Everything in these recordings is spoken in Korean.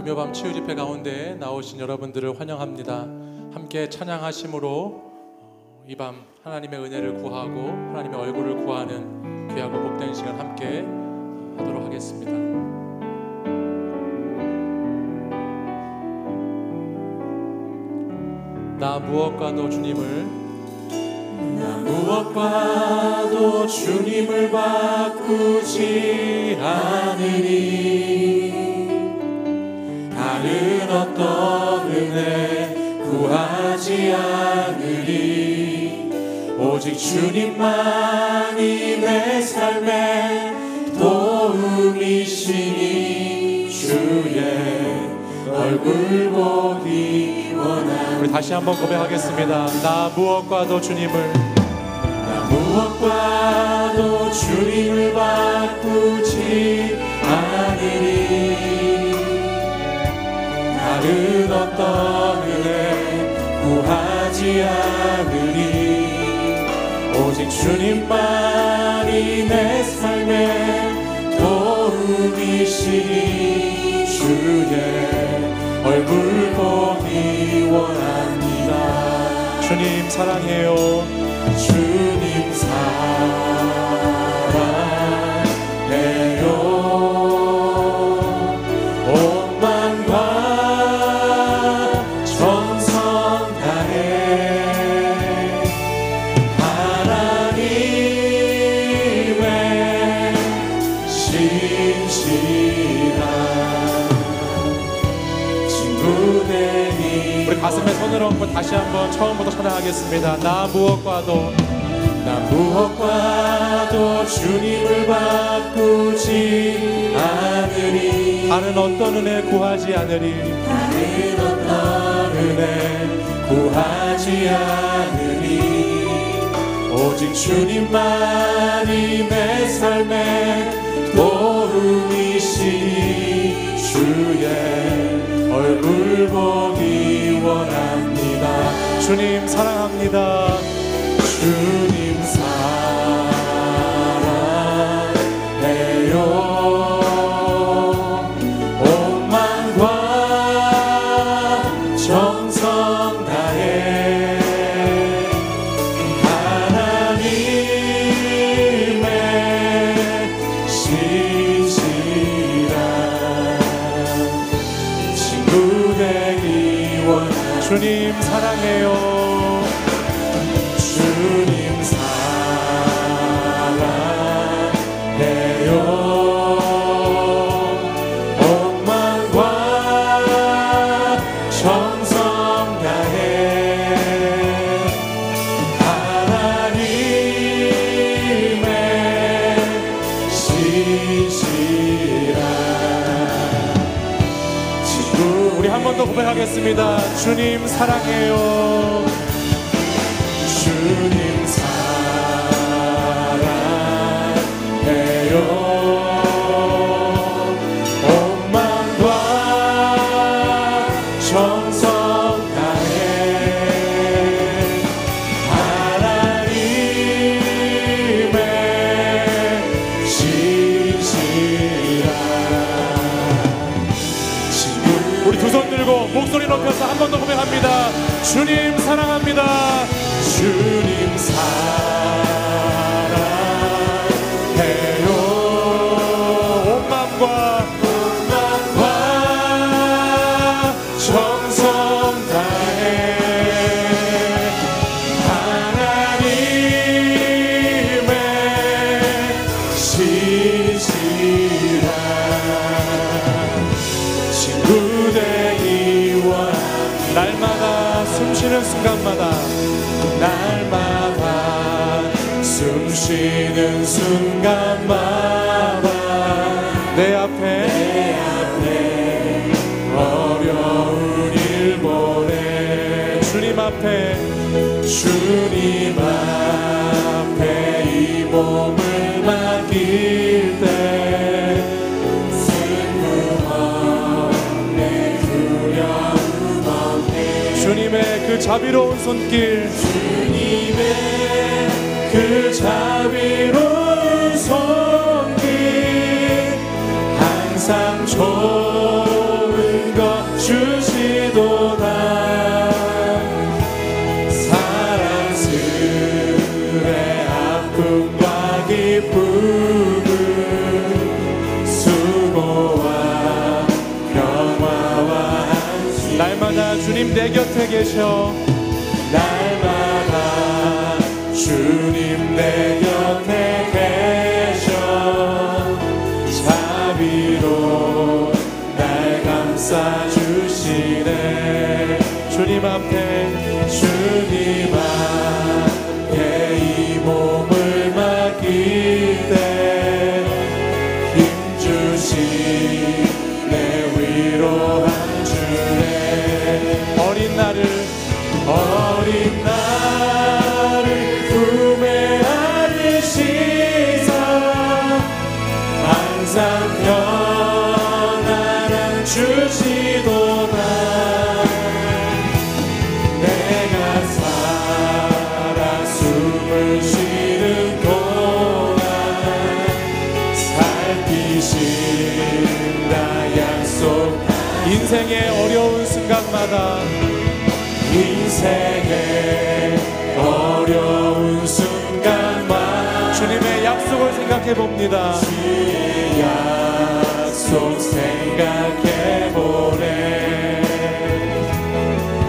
금요밤 치유집회 가운데 나오신 여러분들을 환영합니다. 함께 찬양하심으로 이 밤 하나님의 은혜를 구하고 하나님의 얼굴을 구하는 귀하고 복된 시간 함께 하도록 하겠습니다. 나 무엇과도 주님을 바꾸지 않으리. 다른 어떤 은혜 구하지 않으리. 오직 주님만이 내 삶의 도움이시니 주의 얼굴 보기 원하니. 우리 다시 한번 고백하겠습니다. 나 무엇과도 주님을 바꾸지 않으리. 다른 어떤 은혜 구하지 않으리. 오직 주님만이 내 삶의 도움이시니 주의 얼굴 보기 원합니다. 주님 사랑해요. 주님 사랑해요. 온 마음과 정성 다해 하나님의 신실한 친구 되니. 우리 가슴에 손을 얹고 다시 한번 처음부터 찬양하겠습니다. 나 무엇과도 주님을 바꾸지 않으리. 다른 어떤 은혜 구하지 않으리. 다른 어떤 은혜 구하지 않으리. 오직 주님만이 내 삶의 도움이시니 주의 얼굴 보기 원합니다. 주님 사랑합니다. 주님 사랑해요. 온 마음과 정성 다해 하나님의 신실한 친구 되기 원합니다. 주님 사랑해요. 주님 사랑해요. 온 마음과 정성 다해 하나님의 신실한 친구. 우리 한 번 더 고백하겠습니다. 주님 사랑해요. 주님 사랑해요. 온 마음과 정성 다해 하나님의 신실한 친구. 우리 두 손 들고 목소리 높여서 한 번 더 고백합니다. 주님 사랑합니다. 주님 사랑해요. 온 마음과 정성 다해 하나님의 신실한 친구 되기 원합니다. 날마다 숨쉬는 순간마다 숨쉬는 순간마다 내 앞에 어려운 일 보내. 주님 앞에 이 몸을 맡길 때 슬픔 없네 두려움 없네. 주님의 그 자비로운 손길, 주님의 그 자비로운 손길 항상 좋은 것 주님 내 곁에 계셔. 날마다 주님 내 곁에 계셔. 자비로 날 감싸주시네. 주님 앞에 주님 앞에 이 몸을 맡길 때 힘주시 내 위로한 주네. 어린 나를 품에 안으시사 항상 평안을 주시도다. 내가 살아 숨을 쉬는 동안 살피신다 약속. 인생의 어려운 순간마다 주님의 약속을 생각해 봅니다. 주의 약속 생각해 보네.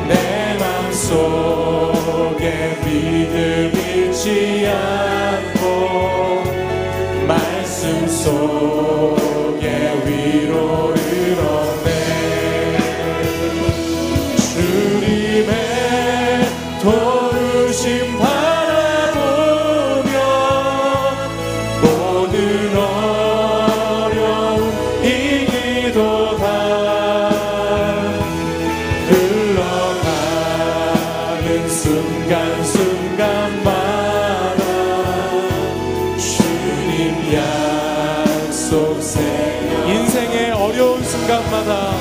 내 맘속에 믿음 잃지 않고 말씀 속에 위로를 얻네. 주님의 도우심 바라보며 모든 어려움 이기도다. 흘러가는 순간순간마다 주님 약속 생각. 인생의 어려운 순간마다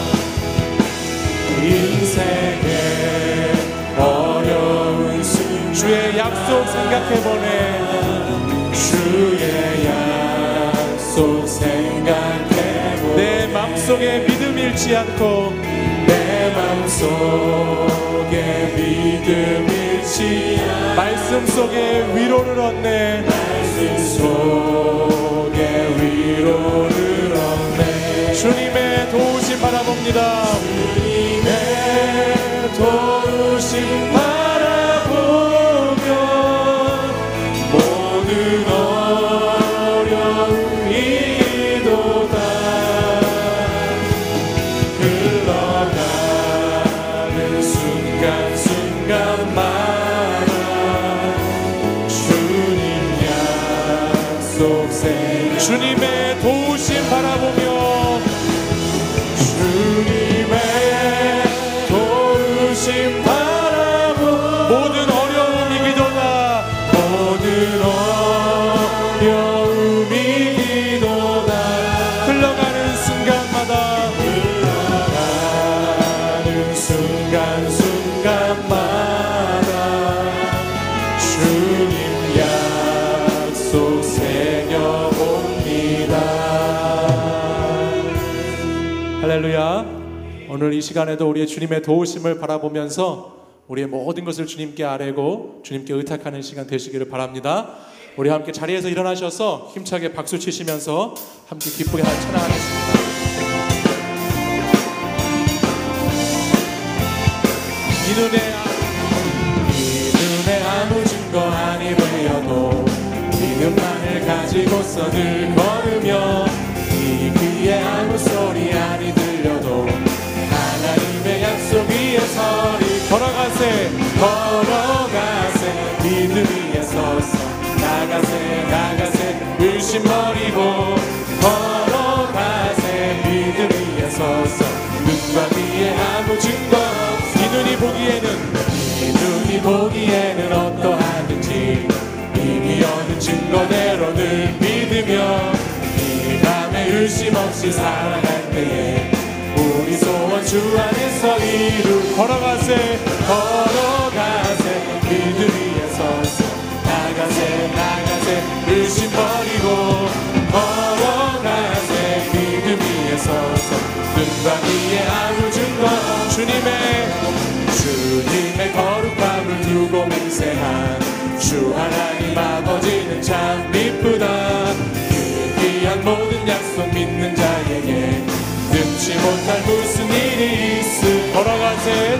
어려운 순간 주의 약속 생각해 보네. 주의 약속 생각해 보네. 내 맘속에 믿음 잃지 않고 내 맘속에 믿음 잃지 않고 말씀 속에 위로를 얻네. 말씀 속에 위로를 얻네. 주님의 도우심 바라봅니다. 주님의 도우심 바라보며 모든 어려움 이기도다. 흘러가는 순간순간마다 주님 약속 생각. 주님의 도우심 바라보며 주님의 도우심 바라보 모든 어려움 이기도다. 모든 어려움 이기도다. 흘러가는 순간마다 흘러가는 순간순간마다 주님 약속 새겨봅니다. 할렐루야. 오늘 이 시간에도 우리의 주님의 도우심을 바라보면서 우리의 모든 것을 주님께 아뢰고 주님께 의탁하는 시간 되시기를 바랍니다. 우리 함께 자리에서 일어나셔서 힘차게 박수 치시면서 함께 기쁘게 찬양하겠습니다. 이 눈에 아무 증거 아니 보여도 믿음만을 가지고서 늘 걸으며 이 귀에 아무 소리 아니 들려도 하나님의 약속 위에 서리. 걸어가세 믿음 위에 서서 나가세 의심 버리고 걸어가세. 믿음 위에 서서 눈과 귀에 아무 증거 없어. 이 눈이 보기에는 어떠하든지 이미 얻은 증거대로 늘 믿으며 이 밤에 의심 없이 살아갈 때에 우리 소원 주 안에서 이루. 걸어가세 믿음 위에 서서 나가세 의심 버리고 걸어가세. 믿음 위에 서서 눈과 귀에 아무 증거. 주님의 거룩함을 두고 맹세한 주 하나님 아버지는 참 이쁘다. 그 귀한 모든 약속 믿는 자에게 능치 못할 무슨 일이 있으. 걸어가세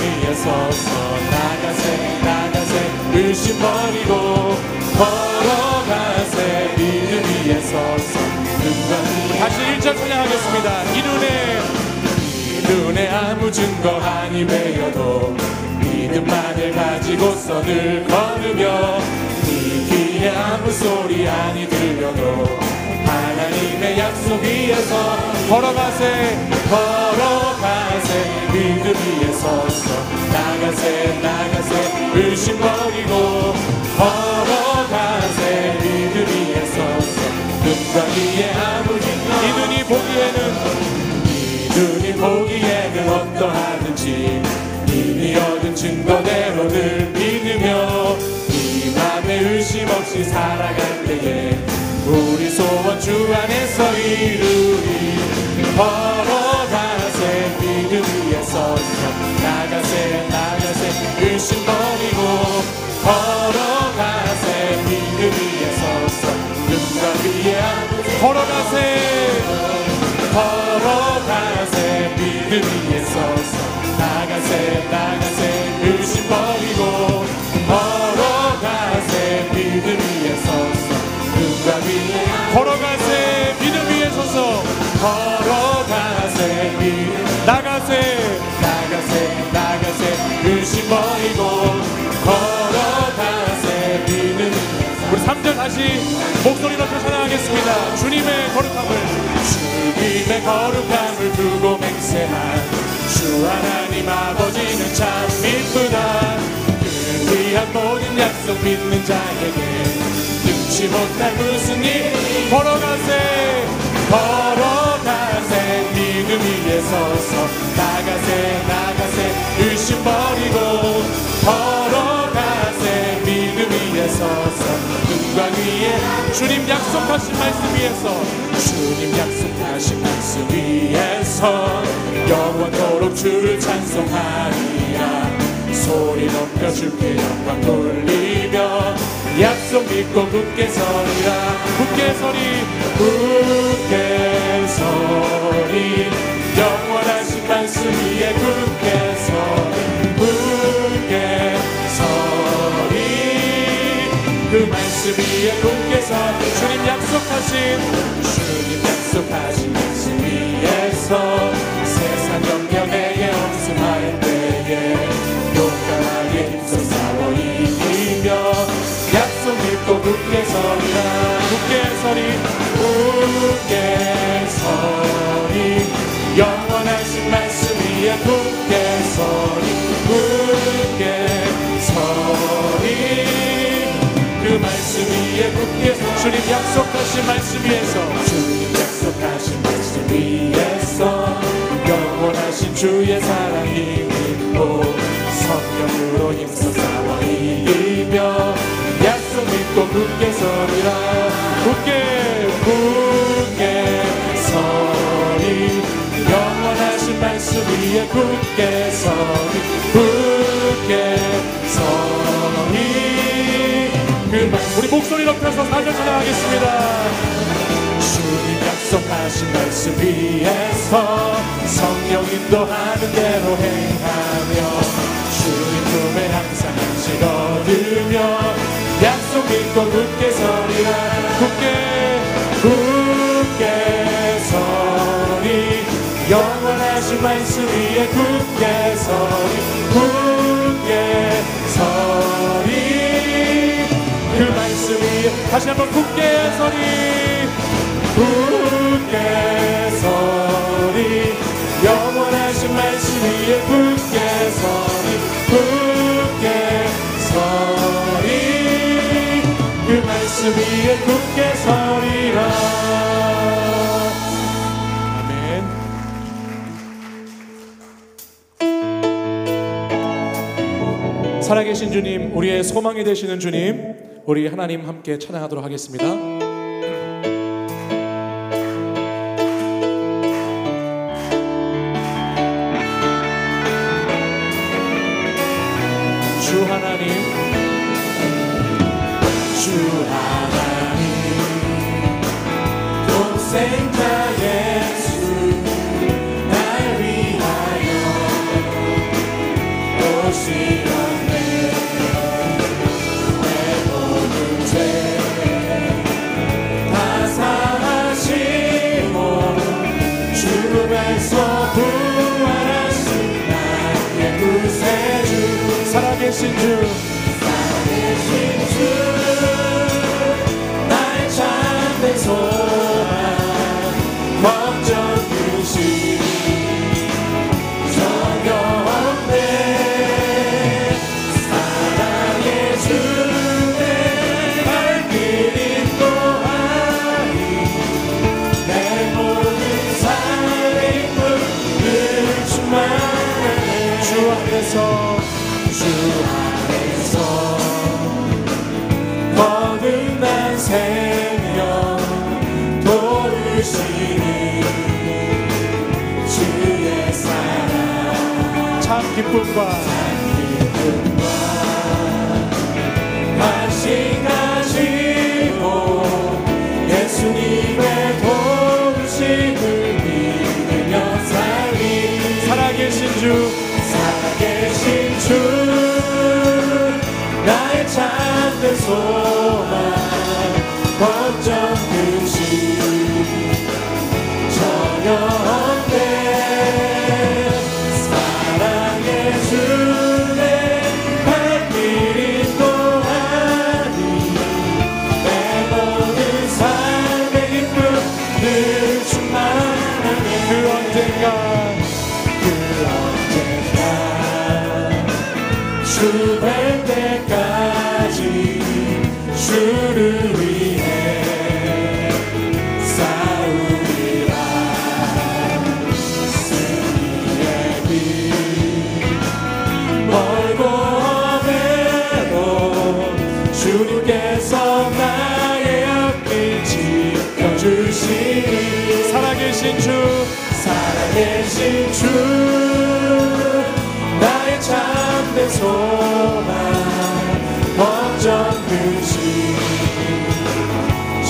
위에 서서 나가세 나가세 의심 버리고 걸어가세 믿음 위에 서서 눈과 다시 1절 찬양하겠습니다. 이 눈에 아무 증거 아니 배여도 믿음만을 가지고서 늘 걸으며 이 귀에 아무 소리 아니 들려도 하나님의 약속 위에서 걸어가세 걸어가세 믿음 위에 서서 나가세 나가세 의심 버리고 걸어가세 믿음 위에 서서 눈과 귀에 아무 증거 이 눈이 보기에는 어떠하든지 이미 얻은 증거대로 늘 믿으며 이 맘에 의심 없이 살아갈 때에 우리 소원 주 안에서 이루리 걸어가세 믿음 위에 서서 나가세 나가세 의심 버리고 걸어가세 믿음 위에 서서 눈과 귀에 아무 걸어가세 걸어가세 믿음 위에 서서 나가세 나가세 의심 버리고 걸어가세 믿음 위에 서서 눈과 귀에 걸어가세 믿음 위에 서서 걸어가세 믿음 나가세 나가세 나가세 의심 버리고 걸어가세 믿음 우리 3절 다시 목소리 높여 찬양하겠습니다. 주님의 거룩함을 두고 맹세한 주 하나님 아버지는 참 이쁘다. 그 귀한 모든 약속 믿는 자에게 능치 못할 무슨 일 걸어가세 걸어가세 믿음 위에 서서 나가세 나가세 의심 버리고 걸어가세 믿음 위에 서서 눈과 귀에 주님 약속하신 말씀 위에서 주님 약속하신 말씀 위에서 영원토록 주를 찬송하리라. 소리 높여 주께 영광 돌리며 약속 믿고 굳게 서리라. 굳게 서리 굳게 서리 영원하신 말씀 위에 굳게 서리 굳게 서리 그 말씀 위에 굳게 서리 주님 약속하신 말씀 위에서 세상 영역 내게 없음할 때에 용감하게 힘써 싸워 이기며 약속 믿고 굳게 서리라. 굳게 서리 굳게 서리 영원하신 말씀 위에 굳게 서리 굳게 서리 그 말씀 위에 굳게 서리 주님 약속하신 말씀 위에서 주님 약속하신 말씀 위에서 영원하신 주의 사랑 힘입고 성령으로 힘써 싸워 이기며 약속 믿고 굳게 서리라. 굳게 서리 영원하신 말씀 위에 굳게 서리 굳게 서리 그 말씀 우리 목소리 높여서 4절 찬양하겠습니다. 주님 약속하신 말씀 위에서 성령 인도하는 대로 행하며 주님 품에 항상 안식 얻으며 약속 믿고 굳게 서리라. 굳게 서리 영원하신 말씀 위에 굳게 서리 굳게 서리 그 말씀 위에 다시 한번 굳게 서리 굳게 서리 영원하신 말씀 위에 굳게 서리 굳게 서리 그 말씀 위에 굳게 서리라. 아멘. 살아계신 주님, 우리의 소망이 되시는 주님, 우리 하나님 함께 찬양하도록 하겠습니다. 주 하나님 독생자 예수 날 위하여 살아계신 주 나의 참된 소망 걱정 근심 전혀 없네 사랑의 주내 발길 인도하리 내 모든 삶의 힘을 늘 충만하네 주 안에서 거듭난 생명 도우시니 주의 사랑 참 기쁨과 관심 가지고 예수님의 도우심을 믿으며 살리 살아계신 주 나의 참된 소망 걱정 근심 전혀 없네 사랑의 주내 발길 인도하니 내 모든 삶의 기쁨 늘 충만하네 그 언젠가 주 뵐 때까지 주를 위해 싸우리라 승리의 길 멀고 험해도 주님께서 나의 앞길 지켜주시니 살아계신 주 나의 참된 소망 걱정 근심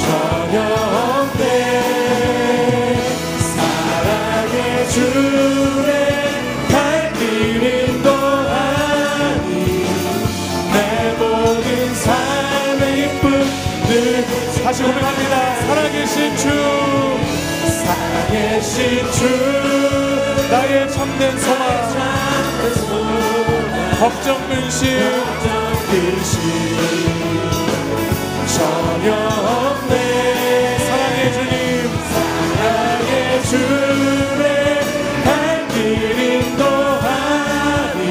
전혀 없네 사랑의 주의 발길 인도하니 내 모든 삶의 기쁨 늘 다시 고백합니다 살아계신 주 나의 참된 소망 걱정 근심 전혀 없네 사랑의 주님 사랑의 주의 발길 인도하니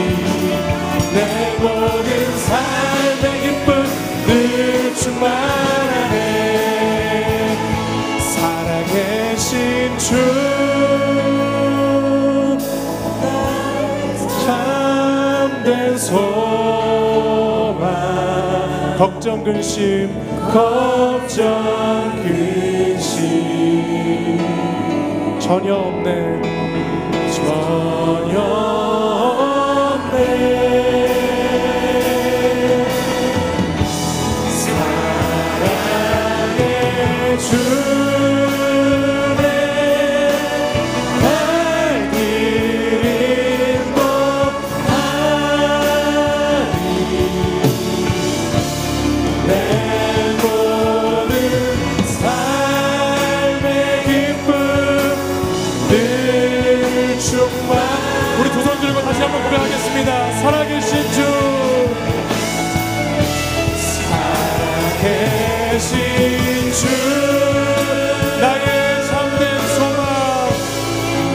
내 모든 삶의 기쁨 늘 충만하네 살아계신 주 참된 소망 걱정 근심 전혀 없네 사랑의 주내 발길 인도하니 내 모든 삶의 기쁨 늘 충만 우리 두 손 들고 다시 한번 고백하겠습니다 살아계신 주 살아계신 주 나의 참된 소망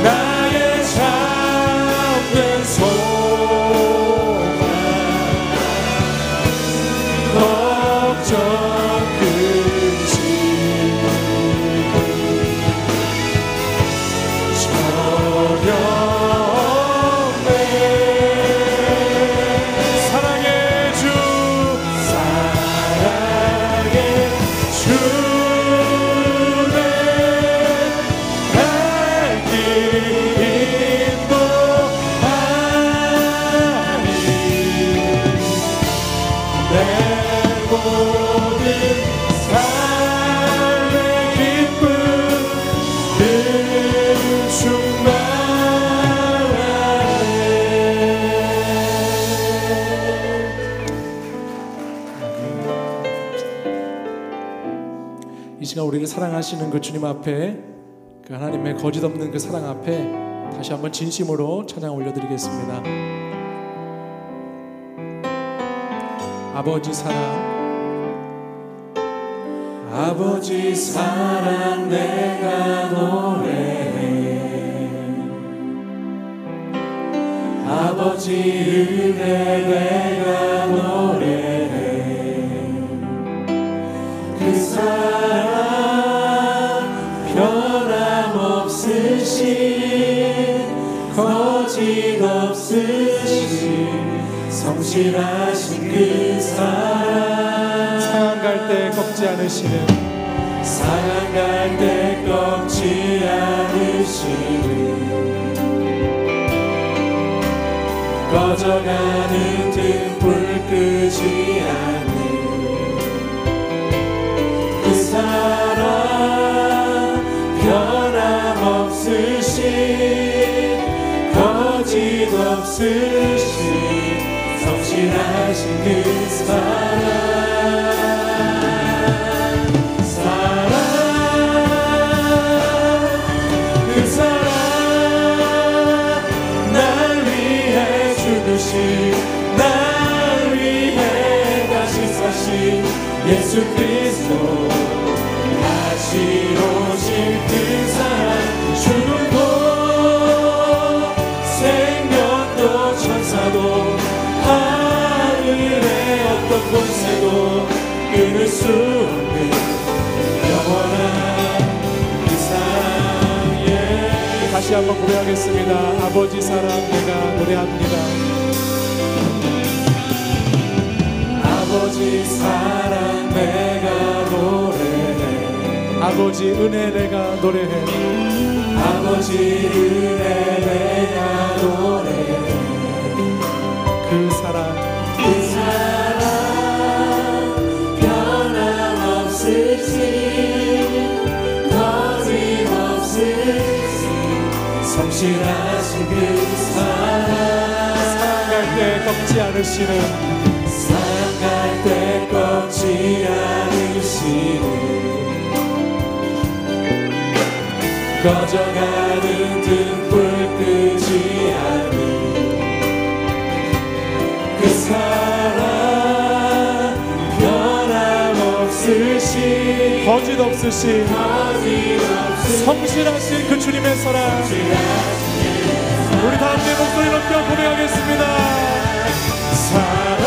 나의 참된 소망 걱정 근심 전혀 없네 사랑의 주 주의 발길 인도하니 내 모든 삶의 기쁨 늘 충만하네 이 시간 우리를 사랑하시는 그 주님 앞에 그 하나님의 거짓없는 그 사랑 앞에 다시 한번 진심으로 찬양 올려드리겠습니다. 아버지 사랑, 아버지 사랑 내가 노래해, 아버지 은혜 내가 노래해. 그 사랑 변함없으신 거짓 없으신 성실하신 그 사랑, 상한 갈 때 꺾지 않으시는, 상한 갈 때 꺾지 않으시는, 꺼져가는 등불 끄지 않는 그 사랑, 변함없으신 거짓 없으신 성실하신 그 사랑, 사랑, 그 사랑, 날 위해 죽으신, 날 위해 다시 사신 예수 그리스도, 다시 오실 그 사랑, 죽음도 생명도 천사도 하늘의 어떤 곳에도 끊을 수 없는 영원한 그 사랑. 다시 한번 고백하겠습니다. 아버지 사랑 내가 노래합니다. 아버지 사랑 내가 노래해, 아버지 은혜 내가 노래해, 아버지 은혜 내가 노래해. 그 사랑, 그 사랑 변함없으신 거짓 없으신 성실하신 그 사랑, 사랑할 때 꺾지 않으시는, 사랑할 때 꺾지 않으시는, 꺼져가는 등불 끄지 않는 그 사랑, 변함없으신 거짓 없으신, 성실하신 그 주님의 사랑, 우리 다 함께 목소리 높여 고백하겠습니다. 사랑,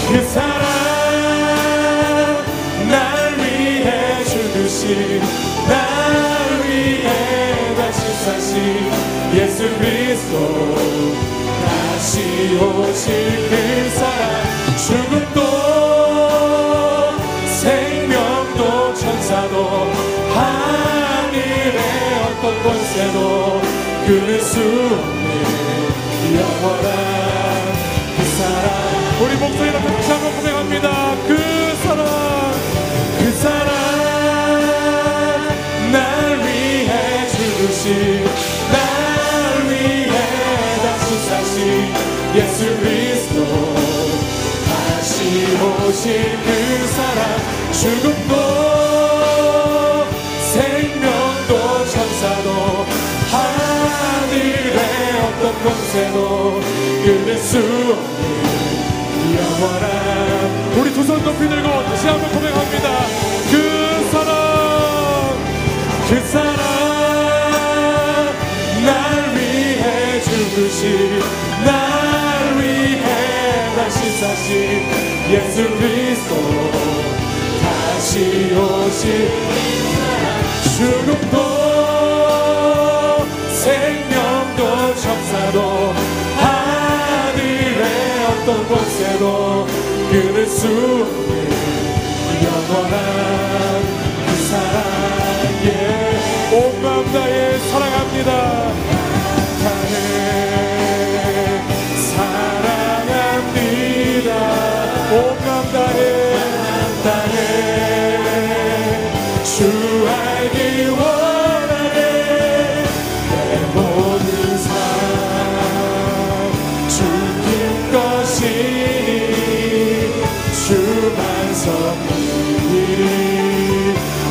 그 사랑, 날 위해 죽으신, 날 위해 다시 사신 예수 그리스도, 다시 오실 그 사랑, 죽음도 생명도 천사도 하늘의 어떤 권세도 끊을 수 없는 영원한 그 사랑. 우리 목소리 높여 다시 한번 고백합니다. 그 사랑, 그 사랑, 날 위해 죽으신, 날 위해 다시 사신 예수 그리스도, 다시 오실 그 사랑, 죽음도 생명도 천사도 하늘의 어떤 권세도 끊을 수 없는 영원한. 우리 두 손 높이 들고 다시 한번 고백합니다. 그 사랑, 그 사랑, 날 위해 죽으신, 날 위해 다시 사신 예수 그리스도, 다시 오실 죽음도 생명도 천사도 하늘의 어떤 곳에도 끊을 수 없는 영원한 그 사랑. 온 마음 다해 사랑합니다. 사랑합니다. 온 마음 다해 주 알기 원하네. 내 모든 삶 주님 것이니 주만 섬기니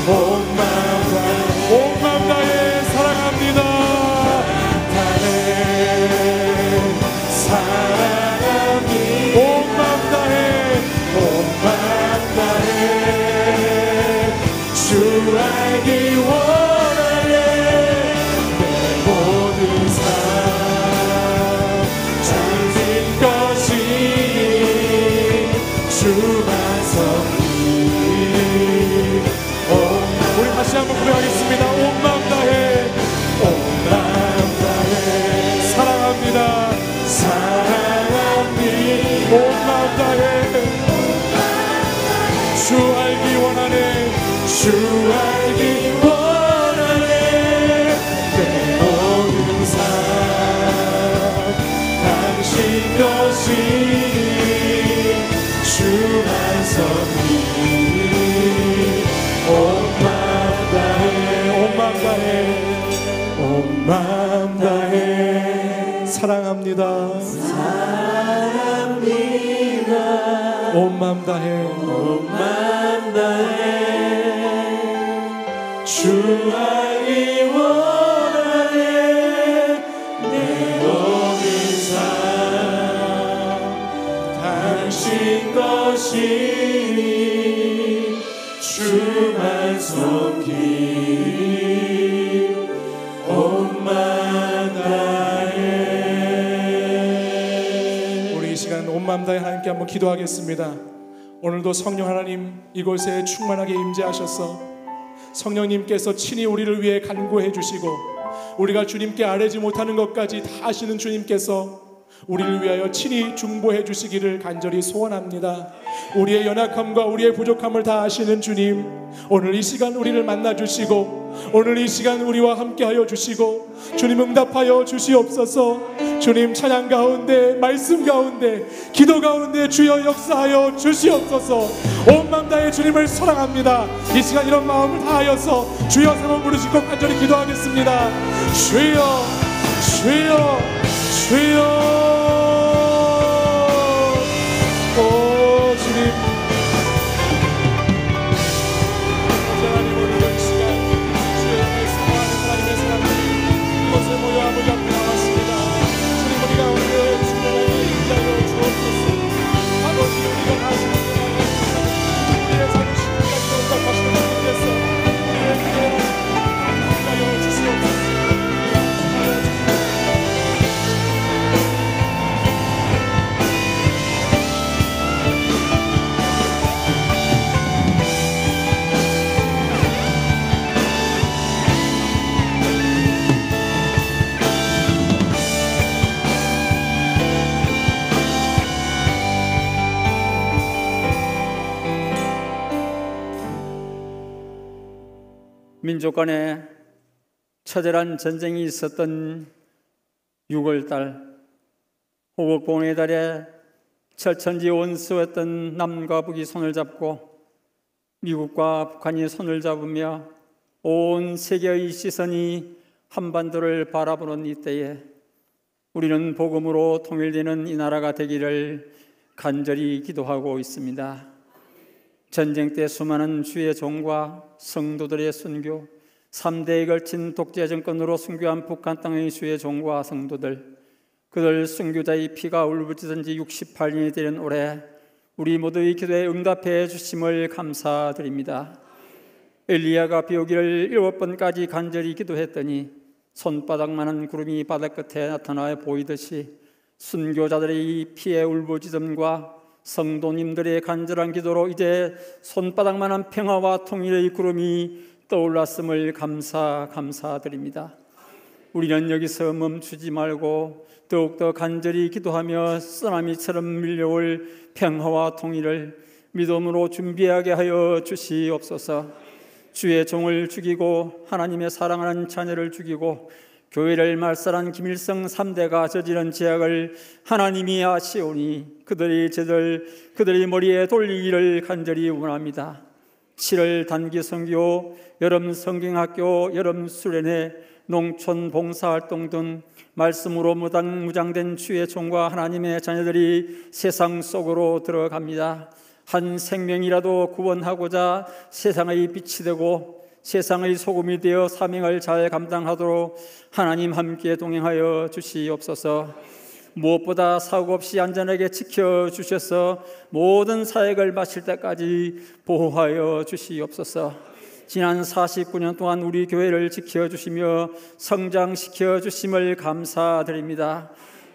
온 마음 다해 사랑합니다. 사랑합니다. 주 알기 원하네 주 알기 원하네 내 모든 삶 당신 것이 주만 섬기 온 마음 다해 온 마음 다해 온 마음 다해 사랑합니다 온 마음 다해 온 마음 다해 주 알기 원하네 내 모든 삶 당신 것이 주만 섬기 온 마음 다해 우리 이 시간 온 마음 다해 하나님께 한번 기도하겠습니다. 오늘도 성령 하나님 이곳에 충만하게 임재하셔서 성령님께서 친히 우리를 위해 간구해 주시고 우리가 주님께 아뢰지 못하는 것까지 다 아시는 주님께서 우리를 위하여 친히 중보해 주시기를 간절히 소원합니다. 우리의 연약함과 우리의 부족함을 다 아시는 주님, 오늘 이 시간 우리를 만나 주시고 오늘 이 시간 우리와 함께하여 주시고 주님 응답하여 주시옵소서. 주님 찬양 가운데 말씀 가운데 기도 가운데 주여 역사하여 주시옵소서. 온 마음 다해 주님을 사랑합니다. 이 시간 이런 마음을 다하여서 주여 세 번 부르시고 간절히 기도하겠습니다. 주여 주여 주여. 오 주님 하나님 오늘 이 시간 주의 영을 사랑하는 하나님의 사람들이 이곳에 모여 아버지 앞에 나왔습니다. 주님 우리가 오늘 주님의 인자여 주옵소서. 아버지 우리가 하시는 우리의 삶을 신비하게 응답하시는 주님께서 우리의 기도를 인자여 주시옵소서. 민족 간에 처절한 전쟁이 있었던 6월달 호국봉의 달에 철천지 원수였던 남과 북이 손을 잡고 미국과 북한이 손을 잡으며 온 세계의 시선이 한반도를 바라보는 이때에 우리는 복음으로 통일되는 이 나라가 되기를 간절히 기도하고 있습니다. 전쟁 때 수많은 주의 종과 성도들의 순교, 3대에 걸친 독재 정권으로 순교한 북한 땅의 주의 종과 성도들, 그들 순교자의 피가 울부짖은 지 68년이 되는 올해 우리 모두의 기도에 응답해 주심을 감사드립니다. 엘리야가 비 오기를 7번까지 간절히 기도했더니 손바닥만한 구름이 바다 끝에 나타나 보이듯이 순교자들의 피의 울부짖음과 성도님들의 간절한 기도로 이제 손바닥만한 평화와 통일의 구름이 떠올랐음을 감사드립니다. 우리는 여기서 멈추지 말고 더욱더 간절히 기도하며 쓰나미처럼 밀려올 평화와 통일을 믿음으로 준비하게 하여 주시옵소서. 주의 종을 죽이고 하나님의 사랑하는 자녀를 죽이고 교회를 말살한 김일성 3대가 저지른 죄악을 하나님이 아시오니 그들의 죄들 그들의 머리에 돌리기를 간절히 원합니다. 7월 단기 선교, 여름 성경학교, 여름 수련회, 농촌 봉사활동 등 말씀으로 무장된 주의 종과 하나님의 자녀들이 세상 속으로 들어갑니다. 한 생명이라도 구원하고자 세상의 빛이 되고 세상의 소금이 되어 사명을 잘 감당하도록 하나님 함께 동행하여 주시옵소서. 무엇보다 사고 없이 안전하게 지켜주셔서 모든 사역을 마칠 때까지 보호하여 주시옵소서. 지난 49년 동안 우리 교회를 지켜주시며 성장시켜 주심을 감사드립니다.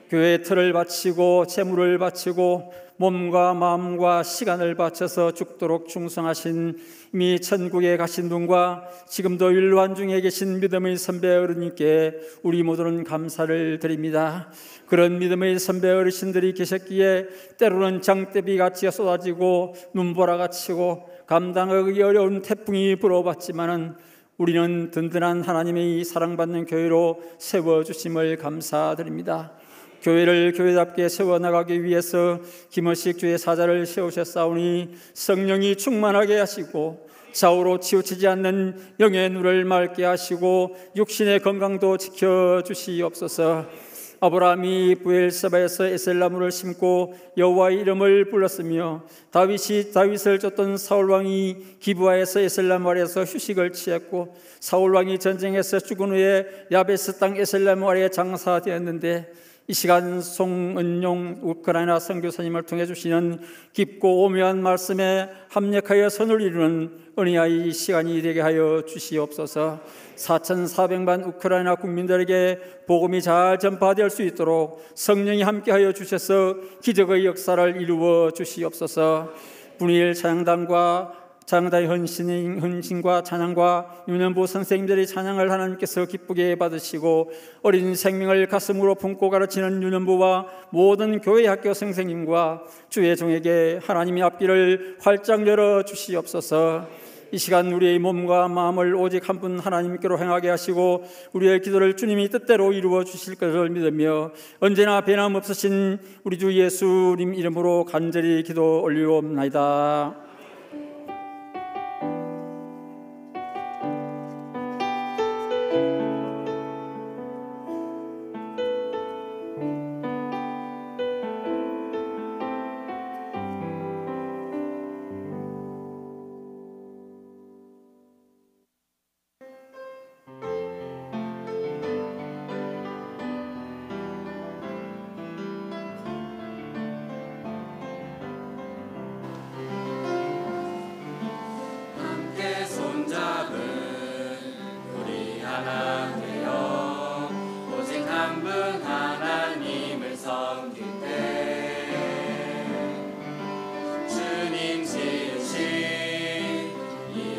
교회 틀을 바치고 재물을 바치고 몸과 마음과 시간을 바쳐서 죽도록 충성하신 이미 천국에 가신 분과 지금도 율관 중에 계신 믿음의 선배 어른님께 우리 모두는 감사를 드립니다. 그런 믿음의 선배 어르신들이 계셨기에 때로는 장대비같이 쏟아지고 눈보라가 치고 감당하기 어려운 태풍이 불어왔지만은 우리는 든든한 하나님의 사랑받는 교회로 세워주심을 감사드립니다. 교회를 교회답게 세워나가기 위해서 김원식 주의 사자를 세우셨사오니 성령이 충만하게 하시고 좌우로 치우치지 않는 영의 눈을 맑게 하시고 육신의 건강도 지켜주시옵소서. 아브라함이 부엘세바에서 에셀나무를 심고 여호와의 이름을 불렀으며 다윗을 쫓던 사울왕이 기브아에서 에셀나무 아래에서 휴식을 취했고 사울왕이 전쟁에서 죽은 후에 야베스 땅 에셀나무 아래에 장사되었는데 이 시간 송은용 우크라이나 선교사님을 통해 주시는 깊고 오묘한 말씀에 합력하여 선을 이루는 은혜의 시간이 되게 하여 주시옵소서. 4,400만 우크라이나 국민들에게 복음이 잘 전파될 수 있도록 성령이 함께하여 주셔서 기적의 역사를 이루어 주시옵소서. 분일 찬양단과 장다의 헌신과 찬양과 유년부 선생님들이 찬양을 하나님께서 기쁘게 받으시고 어린 생명을 가슴으로 품고 가르치는 유년부와 모든 교회 학교 선생님과 주의 종에게 하나님의 앞길을 활짝 열어 주시옵소서. 이 시간 우리의 몸과 마음을 오직 한 분 하나님께로 행하게 하시고 우리의 기도를 주님이 뜻대로 이루어 주실 것을 믿으며 언제나 변함 없으신 우리 주 예수님 이름으로 간절히 기도 올리옵나이다.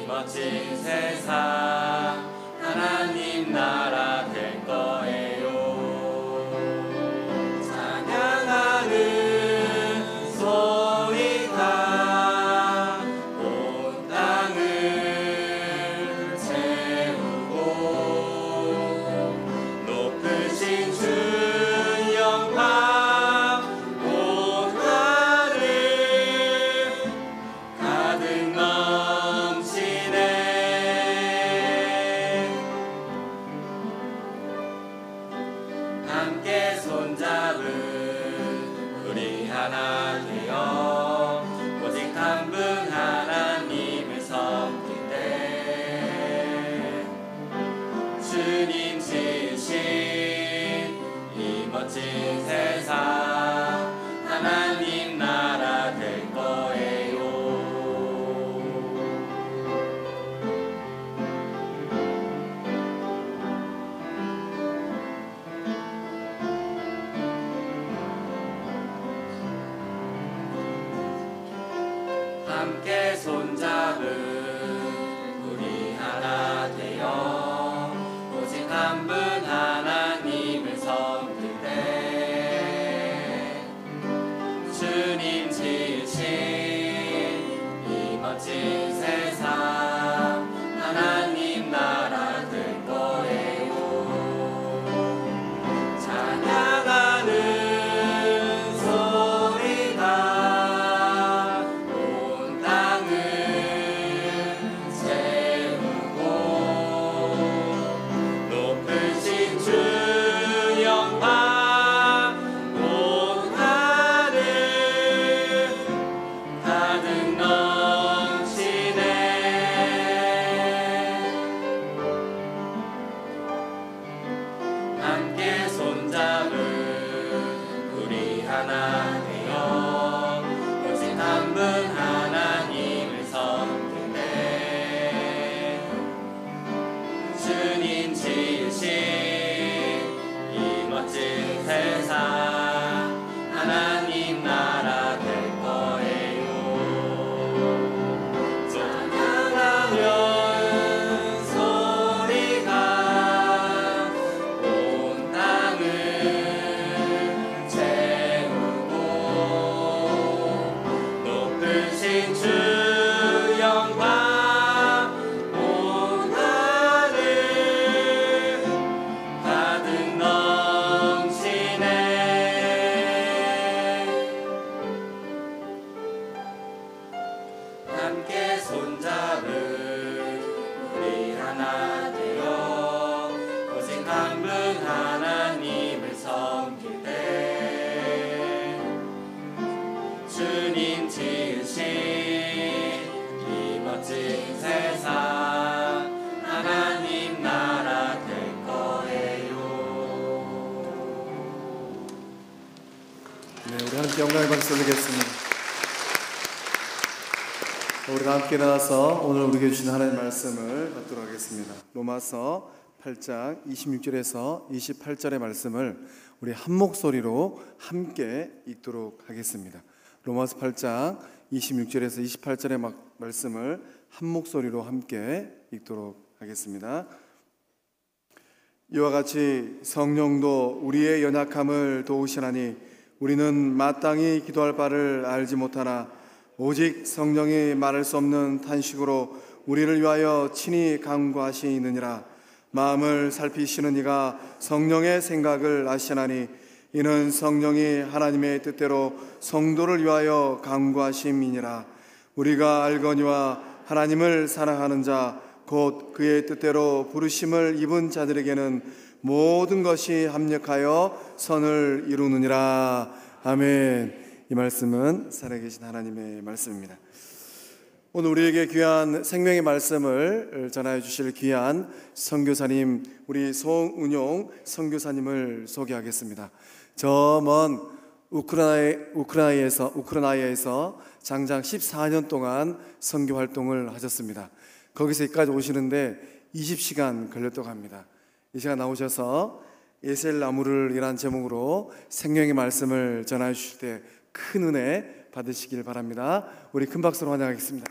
멋진 세상 하나님 나라 될 거예요. 찬양하는 소리가 온 땅을 채우고 높으신 주 영광 온 하늘 가득 함께 손잡은 우리 하나 되어 오직 한 분 하나님을 섬길 때 주님 지으신 이 멋진 세상 하나님 나라 될 거예요. 함께 손잡은 우리 하나 되어 오직 한 분 하나님을 섬길 때 주님 지으신 이 멋진 세상 하나님 나라 될 거예요. 찬양하는 가득 넘치네 하나님께 영광의 박수 올리겠습니다. 우리가 함께 나와서 오늘 우리에게 주신 하나님의 말씀을 받도록 하겠습니다. 로마서 8장 26절에서 28절의 말씀을 우리 한 목소리로 함께 읽도록 하겠습니다. 로마서 8장 26절에서 28절의 말씀을 한 목소리로 함께 읽도록 하겠습니다. 이와 같이 성령도 우리의 연약함을 도우시나니 우리는 마땅히 기도할 바를 알지 못하나 오직 성령이 말할 수 없는 탄식으로 우리를 위하여 친히 간구하시느니라. 마음을 살피시는 이가 성령의 생각을 아시나니 이는 성령이 하나님의 뜻대로 성도를 위하여 간구하심이니라. 우리가 알거니와 하나님을 사랑하는 자 곧 그의 뜻대로 부르심을 입은 자들에게는 모든 것이 합력하여 선을 이루느니라. 아멘. 이 말씀은 살아계신 하나님의 말씀입니다. 오늘 우리에게 귀한 생명의 말씀을 전하여 주실 귀한 선교사님, 우리 송은용 선교사님을 소개하겠습니다. 저 먼 우크라이나에서 장장 14년 동안 선교 활동을 하셨습니다. 거기서 여기까지 오시는데 20시간 걸렸다고 합니다. 이 시간 나오셔서 에셀나무를이란 제목으로 생명의 말씀을 전해 주실 때 큰 은혜 받으시길 바랍니다. 우리 큰 박수로 환영하겠습니다.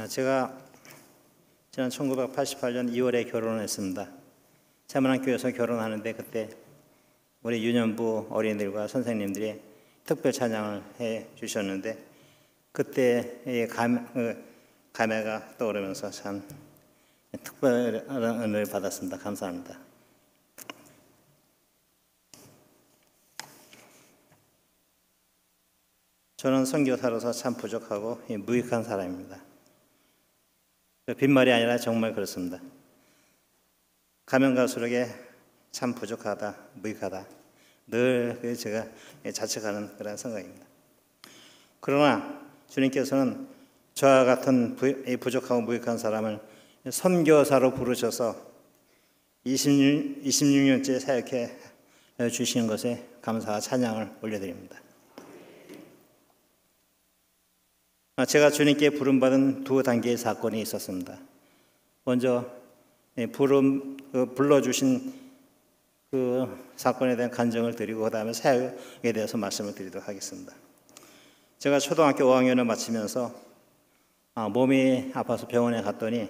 제가 지난 1988년 2월에 결혼을 했습니다. 세문안교회에서 결혼하는데 그때 우리 유년부 어린이들과 선생님들이 특별 찬양을 해 주셨는데 그때의 감회가 떠오르면서 참 특별한 은혜를 받았습니다. 감사합니다. 저는 선교사로서 참 부족하고 무익한 사람입니다. 빈말이 아니라 정말 그렇습니다. 가면 갈수록 참 부족하다, 무익하다 늘 제가 자책하는 그런 생각입니다. 그러나 주님께서는 저와 같은 부족하고 무익한 사람을 선교사로 부르셔서 26년째 사역해 주시는 것에 감사와 찬양을 올려드립니다. 제가 주님께 부름받은 두 단계의 사건이 있었습니다. 먼저 불러주신 그 사건에 대한 간증을 드리고 그 다음에 사역에 대해서 말씀을 드리도록 하겠습니다. 제가 초등학교 5학년을 마치면서 몸이 아파서 병원에 갔더니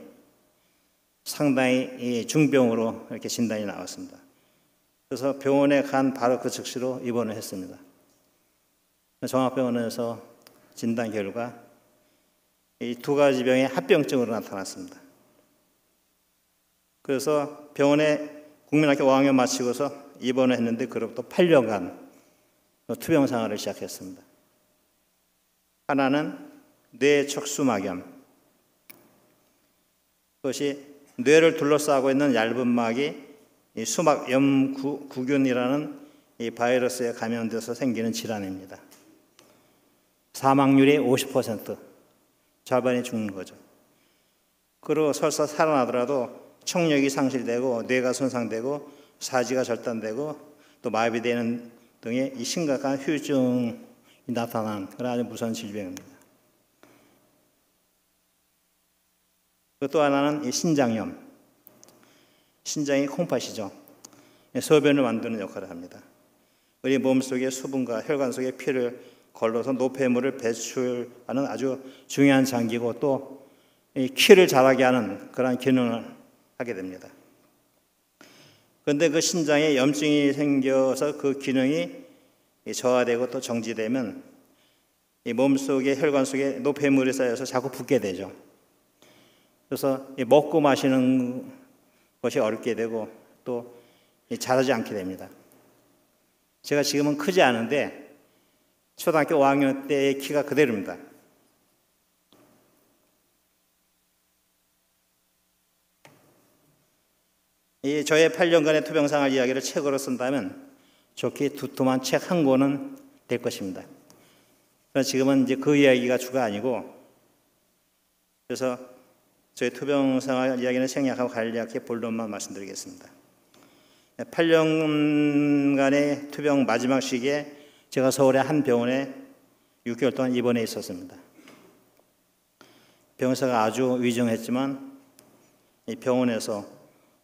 상당히 중병으로 이렇게 진단이 나왔습니다. 그래서 병원에 간 바로 그 즉시로 입원을 했습니다. 종합병원에서 진단 결과 이 두 가지 병의 합병증으로 나타났습니다. 그래서 병원에 국민학교 5학년 마치고서 입원을 했는데 그로부터 8년간 투병 생활을 시작했습니다. 하나는 뇌척수막염. 그것이 뇌를 둘러싸고 있는 얇은 막이 이 수막염구균이라는 이 바이러스에 감염돼서 생기는 질환입니다. 사망률이 50%. 절반이 죽는 거죠. 그리고 설사 살아나더라도 청력이 상실되고 뇌가 손상되고 사지가 절단되고 또 마비되는 등의 이 심각한 후유증이 나타나는 그런 아주 무서운 질병입니다. 또 하나는 이 신장염. 신장이 콩팥이죠. 소변을 만드는 역할을 합니다. 우리 몸속의 수분과 혈관 속의 피를 걸러서 노폐물을 배출하는 아주 중요한 장기고 또 이 키를 자라게 하는 그런 기능을 하게 됩니다. 그런데 그 신장에 염증이 생겨서 그 기능이 저하되고 또 정지되면 이 몸속의 혈관 속에 노폐물이 쌓여서 자꾸 붓게 되죠. 그래서 먹고 마시는 것이 어렵게 되고 또 자라지 않게 됩니다. 제가 지금은 크지 않은데 초등학교 5학년 때의 키가 그대로입니다. 이 저의 8년간의 투병생활 이야기를 책으로 쓴다면 좋게 두툼한 책 한 권은 될 것입니다. 그러나 지금은 이제 그 이야기가 주가 아니고, 그래서 저희 투병생활 이야기는 생략하고 간략하게 본론만 말씀드리겠습니다. 8년간의 투병 마지막 시기에 제가 서울의 한 병원에 6개월 동안 입원해 있었습니다. 병사가 아주 위중했지만 이 병원에서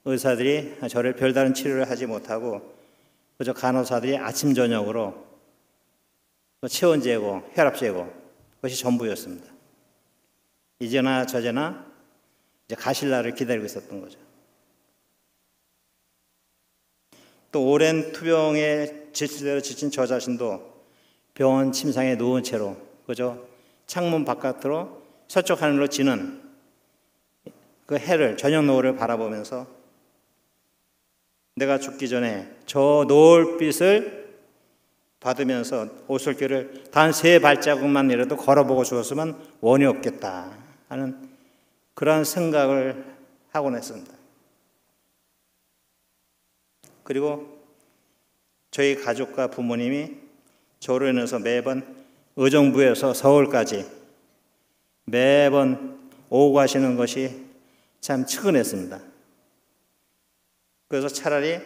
의사들이 저를 별다른 치료를 하지 못하고 그저 간호사들이 아침 저녁으로 체온 재고, 혈압 재고, 그것이 전부였습니다. 이제나 저제나 이제 가실 날을 기다리고 있었던 거죠. 또 오랜 투병에 지치대로 지친 저 자신도 병원 침상에 누운 채로 그저 창문 바깥으로 서쪽 하늘로 지는 그 해를, 저녁 노을을 바라보면서 내가 죽기 전에 저 노을빛을 받으면서 오솔길을 단 3발자국만이라도 걸어보고 죽었으면 원이 없겠다 하는 그러한 생각을 하곤 했습니다. 그리고 저희 가족과 부모님이 저로 인해서 매번 의정부에서 서울까지 매번 오고 가시는 것이 참 측은했습니다. 그래서 차라리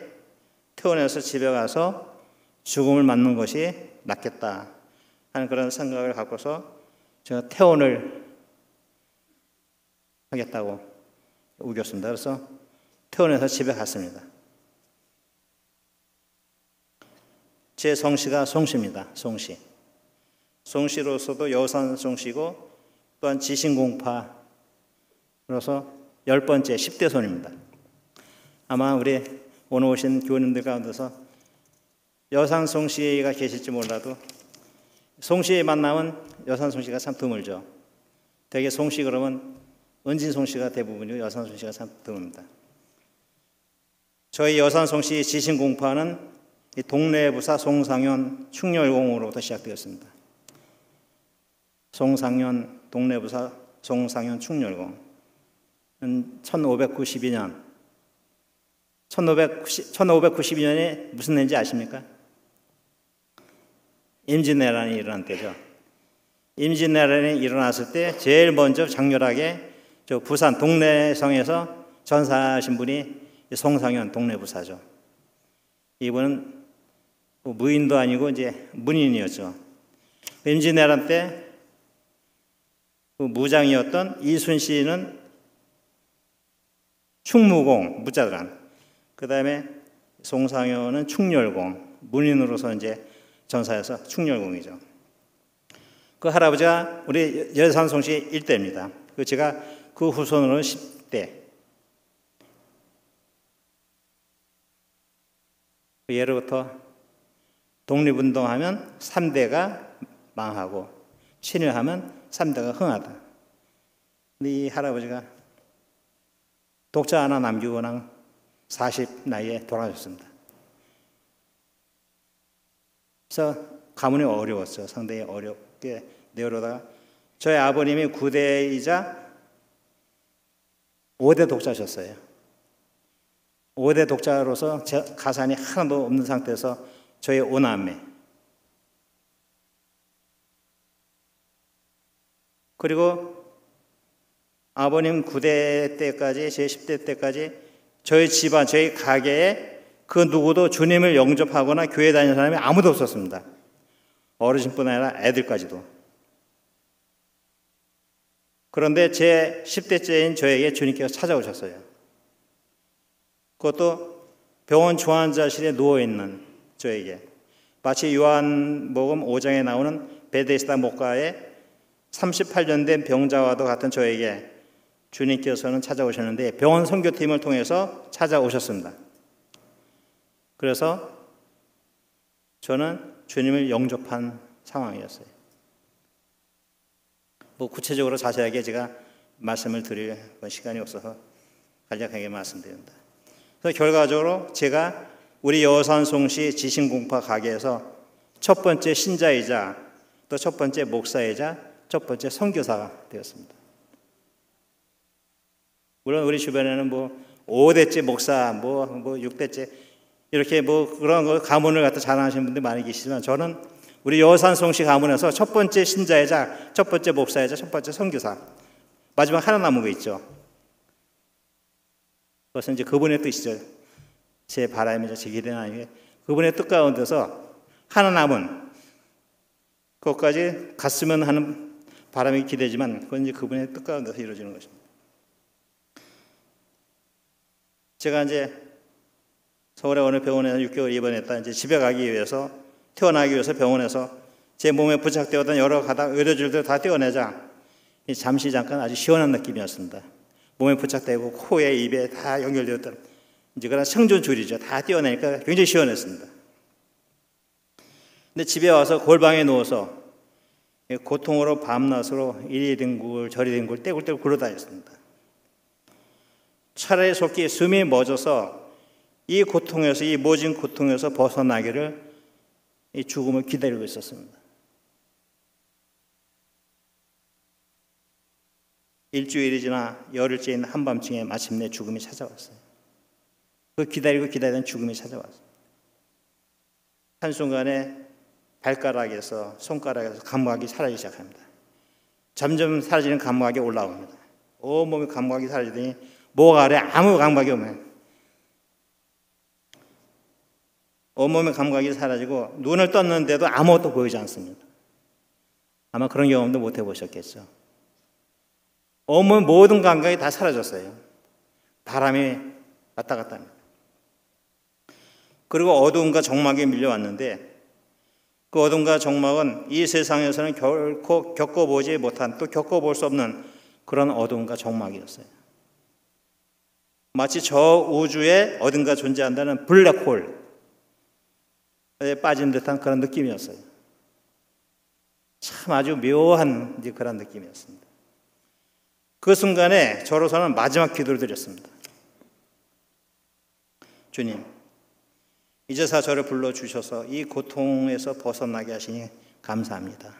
퇴원해서 집에 가서 죽음을 맞는 것이 낫겠다 하는 그런 생각을 갖고서 제가 퇴원을 하겠다고 우겼습니다. 그래서 퇴원해서 집에 갔습니다. 제 성씨가 송씨입니다. 송씨. 송씨로서도 여산 송씨고 또한 지신공파로서 10번째 10대 손입니다. 아마 우리 오늘 오신 교우님들 가운데서 여산 송씨가 계실지 몰라도 송씨의 만남은 여산 송씨가 참 드물죠. 대개 송씨 그러면 은진 송씨가 대부분이고 여산 송씨가 참 드뭅니다. 저희 여산 송씨 지신공파는 이 동네 부사 송상현 충렬공으로부터 시작되었습니다. 송상현 동네 부사 송상현 충렬공은 1592년에 무슨 해인지 아십니까? 임진왜란이 일어난 때죠. 임진왜란이 일어났을 때 제일 먼저 장렬하게 저 부산 동래성에서 전사하신 분이 송상현 동래부사죠. 이분은 무인도 아니고 이제 문인이었죠. 임진왜란 때 그 무장이었던 이순신은 충무공, 무자들한. 그 다음에 송상현은 충렬공, 문인으로서 이제 전사해서 충렬공이죠. 그 할아버지가 우리 여산송씨 일대입니다. 제가 그 후손으로는 10대. 예로부터 독립운동하면 3대가 망하고 친일하면 3대가 흥하다. 근데 이 할아버지가 독자 하나 남기고 그냥 40 나이에 돌아가셨습니다. 그래서 가문이 어려웠어요. 상당히 어렵게 내려오다가 저희 아버님이 9대이자 5대 독자셨어요. 5대 독자로서 가산이 하나도 없는 상태에서 저희 5남매 그리고 아버님 9대 때까지 제 10대 때까지 저희 집안, 저희 가게에 그 누구도 주님을 영접하거나 교회 다니는 사람이 아무도 없었습니다. 어르신뿐 아니라 애들까지도. 그런데 제 10대째인 저에게 주님께서 찾아오셨어요. 그것도 병원 중환자실에 누워있는 저에게 마치 요한복음 5장에 나오는 베데스다 목가에 38년 된 병자와도 같은 저에게 주님께서는 찾아오셨는데 병원 선교팀을 통해서 찾아오셨습니다. 그래서 저는 주님을 영접한 상황이었어요. 구체적으로 자세하게 제가 말씀을 드릴 시간이 없어서 간략하게 말씀드립니다. 그래서 결과적으로 제가 우리 여산송씨 지신공파 가게에서 첫 번째 신자이자 또 첫 번째 목사이자 첫 번째 선교사가 되었습니다. 물론 우리 주변에는 5대째 목사, 뭐 6대째 이렇게 뭐 그런 거 가문을 갖다 자랑하시는 분들 많이 계시지만 저는 우리 여산송씨 가문에서 첫 번째 신자이자 첫 번째 목사이자 첫 번째 선교사, 마지막 하나 남은 거 있죠. 그것은 이제 그분의 뜻이죠. 제 바람이자 제 기대는 아니고 그분의 뜻 가운데서 하나 남은 그것까지 갔으면 하는 바람이 기대지만 그건 이제 그분의 뜻 가운데서 이루어지는 것입니다. 제가 이제 서울의 어느 병원에서 6개월 입원했다 이제 집에 가기 위해서 태어나기 위해서 병원에서 제 몸에 부착되었던 여러 가닥 의료줄들 다 떼어내자 잠시 잠깐 아주 시원한 느낌이었습니다. 몸에 부착되고 코에 입에 다 연결되었던 이제 그런 생존줄이죠. 다 떼어내니까 굉장히 시원했습니다. 근데 집에 와서 골방에 누워서 고통으로 밤낮으로 이리 뒹굴 저리 뒹굴 떼굴떼굴 굴러다녔습니다. 차라리 속히 숨이 멎어서 이 고통에서 이 모진 고통에서 벗어나기를 이 죽음을 기다리고 있었습니다. 일주일이 지나 열흘째인 한밤중에 마침내 죽음이 찾아왔어요. 그 기다리고 기다리던 죽음이 찾아왔어요. 한순간에 발가락에서 손가락에서 감각이 사라지기 시작합니다. 점점 사라지는 감각이 올라옵니다. 온몸의 감각이 사라지더니 목 아래 아무 감각이 없네요. 온몸의 감각이 사라지고 눈을 떴는데도 아무것도 보이지 않습니다. 아마 그런 경험도 못 해보셨겠죠. 온몸 모든 감각이 다 사라졌어요. 바람이 왔다 갔다 합니다. 그리고 어두움과 적막이 밀려왔는데 그 어둠과 적막은 이 세상에서는 결코 겪어보지 못한 또 겪어볼 수 없는 그런 어둠과 적막이었어요. 마치 저 우주에 어딘가 존재한다는 블랙홀에 빠진 듯한 그런 느낌이었어요. 참 아주 묘한 그런 느낌이었습니다. 그 순간에 저로서는 마지막 기도를 드렸습니다. 주님, 이제서 저를 불러주셔서 이 고통에서 벗어나게 하시니 감사합니다.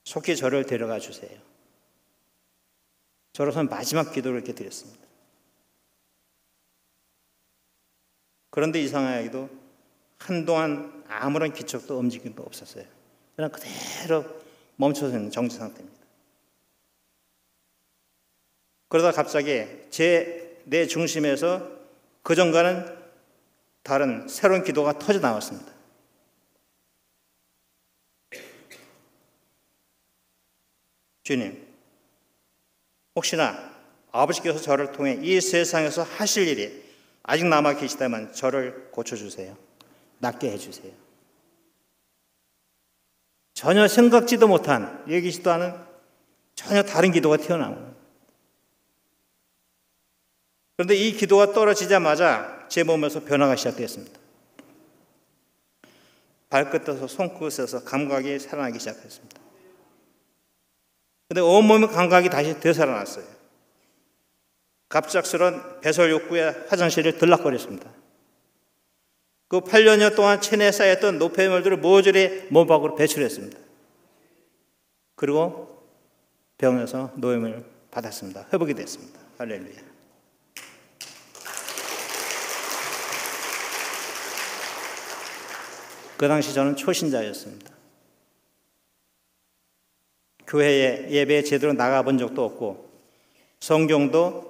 속히 저를 데려가 주세요. 저로서는 마지막 기도를 이렇게 드렸습니다. 그런데 이상하게도 한동안 아무런 기척도 움직임도 없었어요. 그냥 그대로 멈춰서 있는 정지 상태입니다. 그러다 갑자기 내 중심에서 그전과는 다른 새로운 기도가 터져 나왔습니다. 주님, 혹시나 아버지께서 저를 통해 이 세상에서 하실 일이 아직 남아 계시다면 저를 고쳐주세요. 낫게 해주세요. 전혀 생각지도 못한, 얘기지도 않은 전혀 다른 기도가 튀어나옵니다. 그런데 이 기도가 떨어지자마자 제 몸에서 변화가 시작됐습니다. 발끝에서 손끝에서 감각이 살아나기 시작했습니다. 그런데 온몸의 감각이 다시 되살아났어요. 갑작스런 배설 욕구에 화장실을 들락거렸습니다. 그 8년여 동안 체내에 쌓였던 노폐물들을 모조리 몸 밖으로 배출했습니다. 그리고 병원에서 노임을 받았습니다. 회복이 됐습니다. 할렐루야. 그 당시 저는 초신자였습니다. 교회에 예배에 제대로 나가본 적도 없고 성경도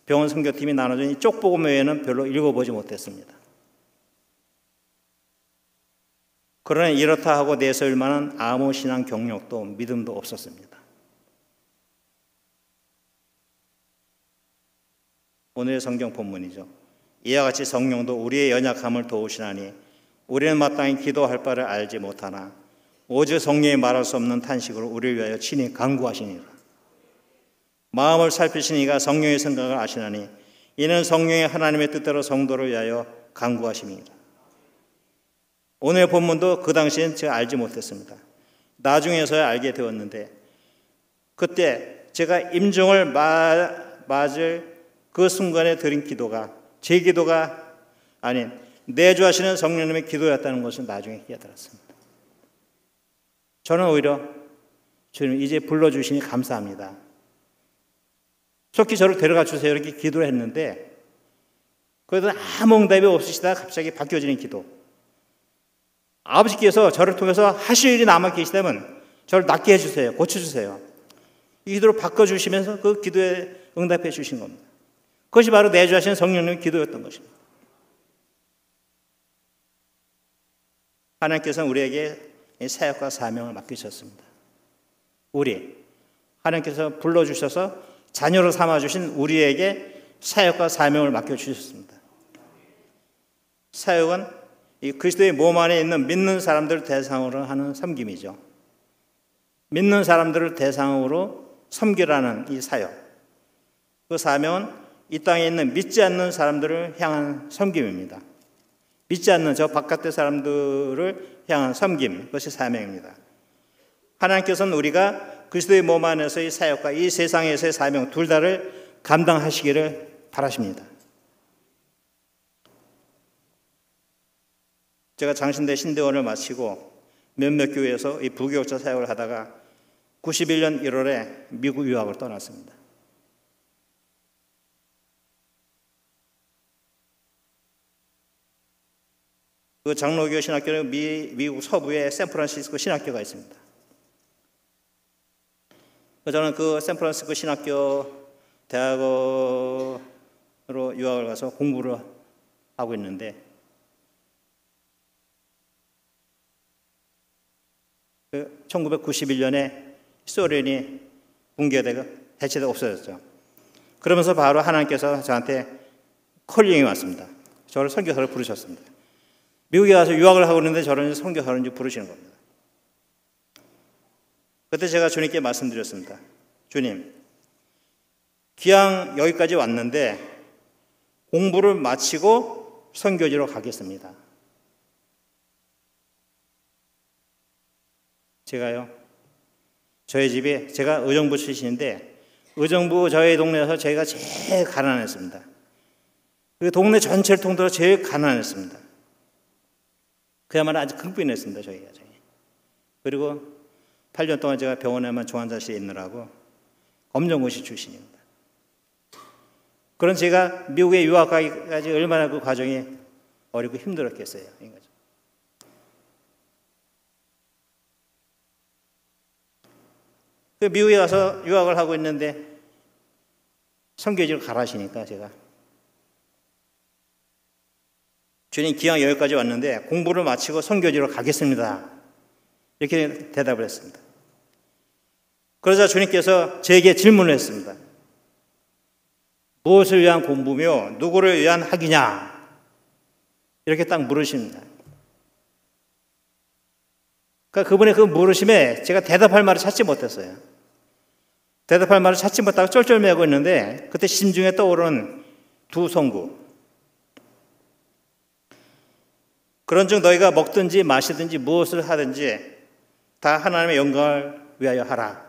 병원 선교팀이 나눠준 이 쪽복음 외에는 별로 읽어보지 못했습니다. 그러나 이렇다 하고 내세울 만한 아무 신앙 경력도 믿음도 없었습니다. 오늘의 성경 본문이죠. 이와 같이 성령도 우리의 연약함을 도우시나니 우리는 마땅히 기도할 바를 알지 못하나 오직 성령이 말할 수 없는 탄식으로 우리를 위하여 친히 간구하시니라. 마음을 살피신 이가 성령의 생각을 아시나니 이는 성령의 하나님의 뜻대로 성도를 위하여 간구하심이니라. 오늘 본문도 그 당시엔 제가 알지 못했습니다. 나중에서야 알게 되었는데 그때 제가 임종을 맞을 그 순간에 드린 기도가 제 기도가 아닌 내주하시는 성령님의 기도였다는 것을 나중에 깨달았습니다. 저는 오히려 주님 이제 불러주시니 감사합니다. 속히 저를 데려가 주세요. 이렇게 기도를 했는데 그래도 아무 응답이 없으시다가 갑자기 바뀌어지는 기도. 아버지께서 저를 통해서 하실 일이 남아 계시다면 저를 낫게 해주세요. 고쳐주세요. 이 기도로 바꿔주시면서 그 기도에 응답해 주신 겁니다. 그것이 바로 내주하신 성령님의 기도였던 것입니다. 하나님께서는 우리에게 사역과 사명을 맡기셨습니다. 하나님께서 불러주셔서 자녀로 삼아주신 우리에게 사역과 사명을 맡겨주셨습니다. 사역은 이 그리스도의 몸 안에 있는 믿는 사람들을 대상으로 하는 섬김이죠. 믿는 사람들을 대상으로 섬기라는 이 사역. 그 사명은 이 땅에 있는 믿지 않는 사람들을 향한 섬김입니다. 믿지 않는 저 바깥의 사람들을 향한 섬김, 그것이 사명입니다. 하나님께서는 우리가 그리스도의 몸 안에서의 사역과 이 세상에서의 사명 둘 다를 감당하시기를 바라십니다. 제가 장신대 신대원을 마치고 몇몇 교회에서 이 부교육자 사역을 하다가 91년 1월에 미국 유학을 떠났습니다. 그 장로교 신학교는 미국 서부에 샌프란시스코 신학교가 있습니다. 저는 그 샌프란시스코 신학교 대학으로 유학을 가서 공부를 하고 있는데 1991년에 소련이 붕괴되고 해체되고 없어졌죠. 그러면서 바로 하나님께서 저한테 콜링이 왔습니다. 저를 선교사로 부르셨습니다. 미국에 가서 유학을 하고 있는데 저를 선교사로 부르시는 겁니다. 그때 제가 주님께 말씀드렸습니다. 주님, 기왕 여기까지 왔는데 공부를 마치고 선교지로 가겠습니다. 제가요, 저희 집이, 제가 의정부 출신인데 의정부 저희 동네에서 저희가 제일 가난했습니다. 그 동네 전체를 통틀어 제일 가난했습니다. 그야말로 아주 극빈했습니다. 저희가. 그리고 8년 동안 제가 병원에만 중환자실에 있느라고 검정고시 출신입니다. 그런 제가 미국에 유학 가기까지 얼마나 그 과정이 어렵고 힘들었겠어요. 이거죠. 그 미국에 가서 유학을 하고 있는데 선교지로 가라시니까 제가 주님 기왕 여기까지 왔는데 공부를 마치고 선교지로 가겠습니다. 이렇게 대답을 했습니다. 그러자 주님께서 제게 질문을 했습니다. 무엇을 위한 공부며 누구를 위한 학이냐? 이렇게 딱 물으십니다. 그러니까 그분의 그 물으심에 제가 대답할 말을 찾지 못했어요. 대답할 말을 찾지 못하고 쩔쩔매고 있는데 그때 심중에 떠오른 두 송구. 그런즉 너희가 먹든지 마시든지 무엇을 하든지 다 하나님의 영광을 위하여 하라.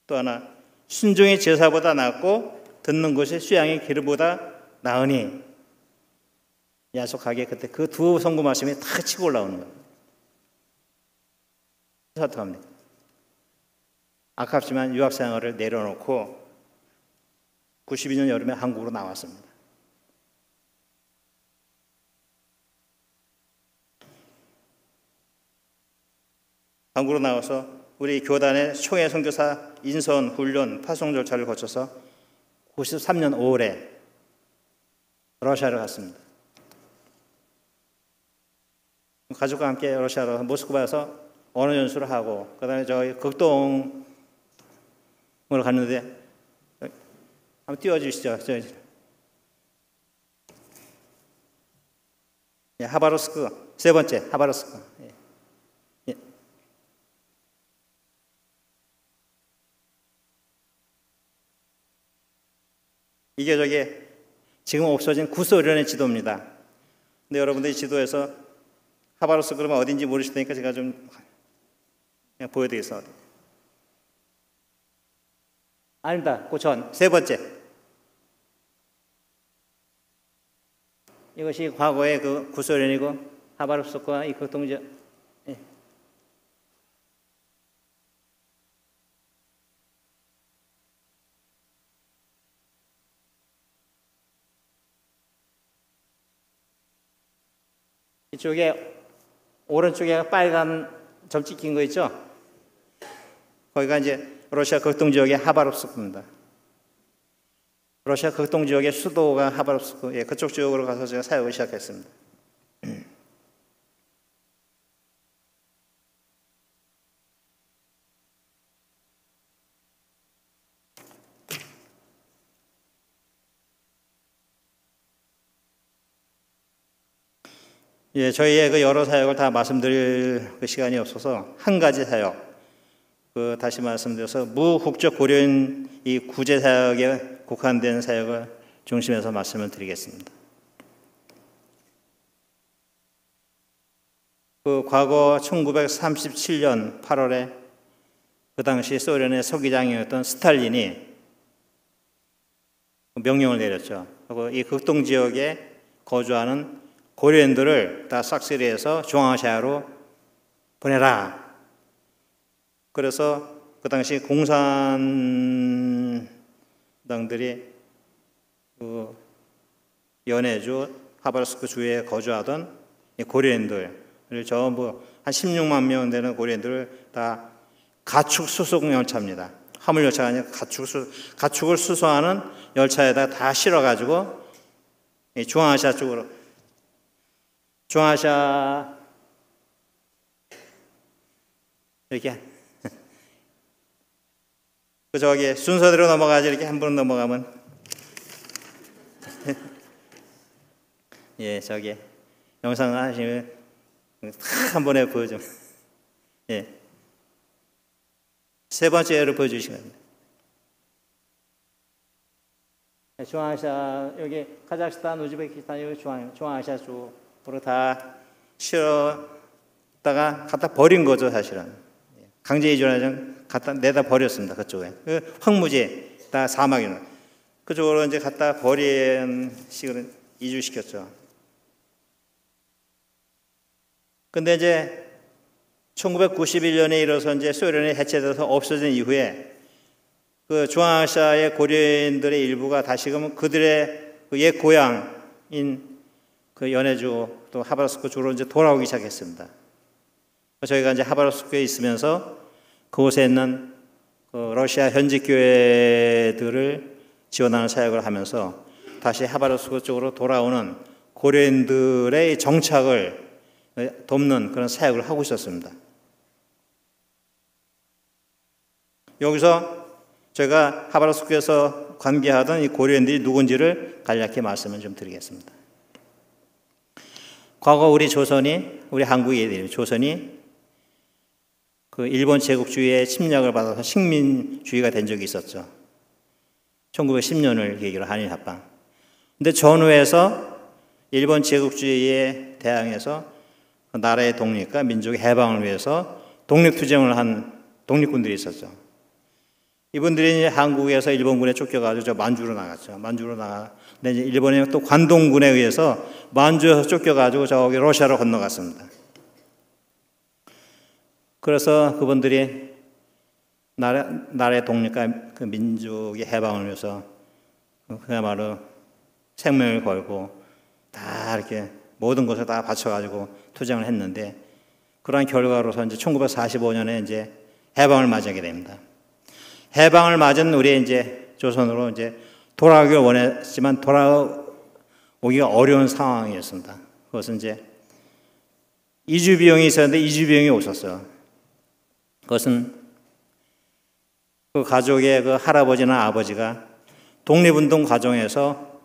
또 하나, 순종이 제사보다 낫고 듣는 것이 수양의 기름보다 나으니. 야속하게 그때 그 두 송구 말씀이 다 치고 올라오는 겁니다. 그래서 어떡합니까? 아깝지만 유학생활을 내려놓고 92년 여름에 한국으로 나왔습니다. 한국으로 나와서 우리 교단의 총회 선교사 인선, 훈련, 파송 절차를 거쳐서 93년 5월에 러시아를 갔습니다. 가족과 함께 러시아로 모스크바에서 언어 연수를 하고 그다음에 저희 극동을 갔는데 한번 띄워주시죠. 하바rovsk 세 번째 하바rovsk. 이게 저게 지금 없어진 구소련의 지도입니다. 근데 여러분들이 지도에서 하바rovsk 그러면 어딘지 모르실 테니까 제가 좀 그냥 보여드리겠습니다. 아닙니다. 그 전 세 번째. 이것이 과거의 그 구소련이고 하바rovsk과 이 극동지역. 예. 이쪽에 오른쪽에 빨간 점 찍힌 거 있죠? 거기가 이제 러시아 극동 지역의 하바롭스크입니다. 러시아 극동 지역의 수도가 하바롭스크, 예, 그쪽 지역으로 가서 제가 사역을 시작했습니다. 예, 저희의 그 여러 사역을 다 말씀드릴 그 시간이 없어서 한 가지 사역, 다시 말씀드려서 무국적 고려인 이 구제 사역에 국한된 사역을 중심해서 말씀을 드리겠습니다. 과거 1937년 8월에 그 당시 소련의 서기장이었던 스탈린이 명령을 내렸죠. 그리고 이 극동 지역에 거주하는 고려인들을 다 싹쓸이해서 중앙아시아로 보내라. 그래서 그 당시 공산당들이 연해주 하바롭스크 주에 거주하던 고려인들을 전부 한 16만 명 되는 고려인들을 다 가축 수송 열차입니다. 화물 열차가 아니라 가축을 수송하는 열차에다 다 실어가지고 중앙아시아 쪽으로, 중앙아시아 이렇게 저기 순서대로 넘어가지, 이렇게 한 번 넘어가면 예, 저기 영상 하시면 한 번에 보여줘. 예, 세 번째로 보여주시면 됩니다. 중앙아시아, 여기 카자흐스탄, 우즈베키스탄, 여기 중앙아시아 쪽으로 다 실었다가 갖다 버린 거죠, 사실은. 강제 이주하자 갖다 내다 버렸습니다. 그쪽에 황무지 다 사막이는 그쪽으로 이제 갖다 버린 식으로 이주시켰죠. 근데 이제 1991년에 이뤄서 이제 소련이 해체돼서 없어진 이후에 그 중앙아시아의 고려인들의 일부가 다시금 그들의 그 옛 고향인 그 연해주 또 하바롭스크 주로 이제 돌아오기 시작했습니다. 저희가 이제 하바롭스크에 있으면서 그곳에 있는 그 러시아 현지 교회들을 지원하는 사역을 하면서 다시 하바롭스크 쪽으로 돌아오는 고려인들의 정착을 돕는 그런 사역을 하고 있었습니다. 여기서 제가 하바롭스크에서 관계하던 이 고려인들이 누군지를 간략히 말씀을 좀 드리겠습니다. 과거 우리 한국이 조선이 그 일본 제국주의의 침략을 받아서 식민주의가 된 적이 있었죠. 1910년을 계기로 한일 합방. 근데 전후에서 일본 제국주의에 대항해서 그 나라의 독립과 민족의 해방을 위해서 독립투쟁을 한 독립군들이 있었죠. 이분들이 한국에서 일본군에 쫓겨가지고 저 만주로 나갔죠. 근데 이제 일본의 또 관동군에 의해서 만주에서 쫓겨가지고 저기 러시아로 건너갔습니다. 그래서 그분들이 나라의 독립과 그 민족의 해방을 위해서 그야말로 생명을 걸고 다 이렇게 모든 것을 다 바쳐가지고 투쟁을 했는데 그러한 결과로서 이제 1945년에 이제 해방을 맞이하게 됩니다. 해방을 맞은 우리 이제 조선으로 이제 돌아오기를 원했지만 돌아오기가 어려운 상황이었습니다. 그것은 이제 이주 비용이 있었는데 이주 비용이 없었어요. 그것은 그 가족의 그 할아버지나 아버지가 독립운동 과정에서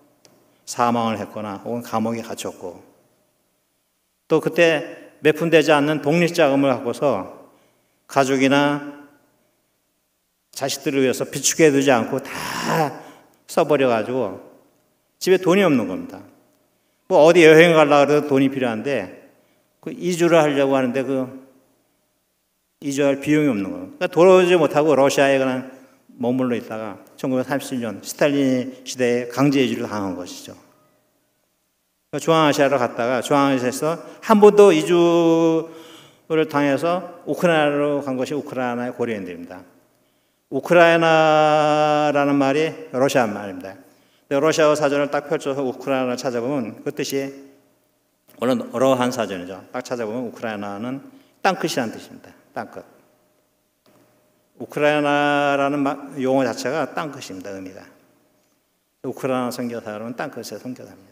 사망을 했거나 혹은 감옥에 갇혔고 또 그때 몇 푼 되지 않는 독립자금을 갖고서 가족이나 자식들을 위해서 비축해 두지 않고 다 써버려가지고 집에 돈이 없는 겁니다. 뭐 어디 여행 가려고 해도 돈이 필요한데 그 이주를 하려고 하는데 그 이주할 비용이 없는 거예요. 그러니까 돌아오지 못하고 러시아에 그냥 머물러 있다가 1937년 스탈린 시대에 강제 이주를 당한 것이죠. 중앙아시아로 갔다가 중앙아시아에서 한 번도 이주를 당해서 우크라이나로 간 것이 우크라이나의 고려인들입니다. 우크라이나라는 말이 러시아 말입니다. 러시아어 사전을 딱 펼쳐서 우크라이나를 찾아보면 그 뜻이 물론 어려한 사전이죠. 딱 찾아보면 우크라이나는 땅끝이라는 뜻입니다. 땅끝. 우크라이나라는 용어 자체가 땅끝입니다. 의미가. 우크라이나 선교사는 땅끝의 선교사입니다.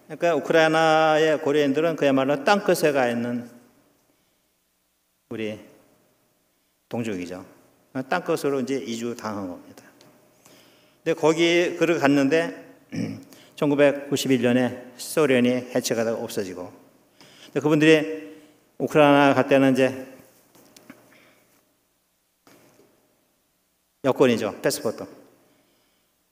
그러니까 우크라이나의 고려인들은 그야말로 땅끝에 가 있는 우리 동족이죠. 땅끝으로 이제 이주 당한 겁니다. 근데 거기 그를 갔는데 1991년에 소련이 해체가 되고 없어지고, 근데 그분들이 우크라이나 갈 때는 이제 여권이죠, 패스포트.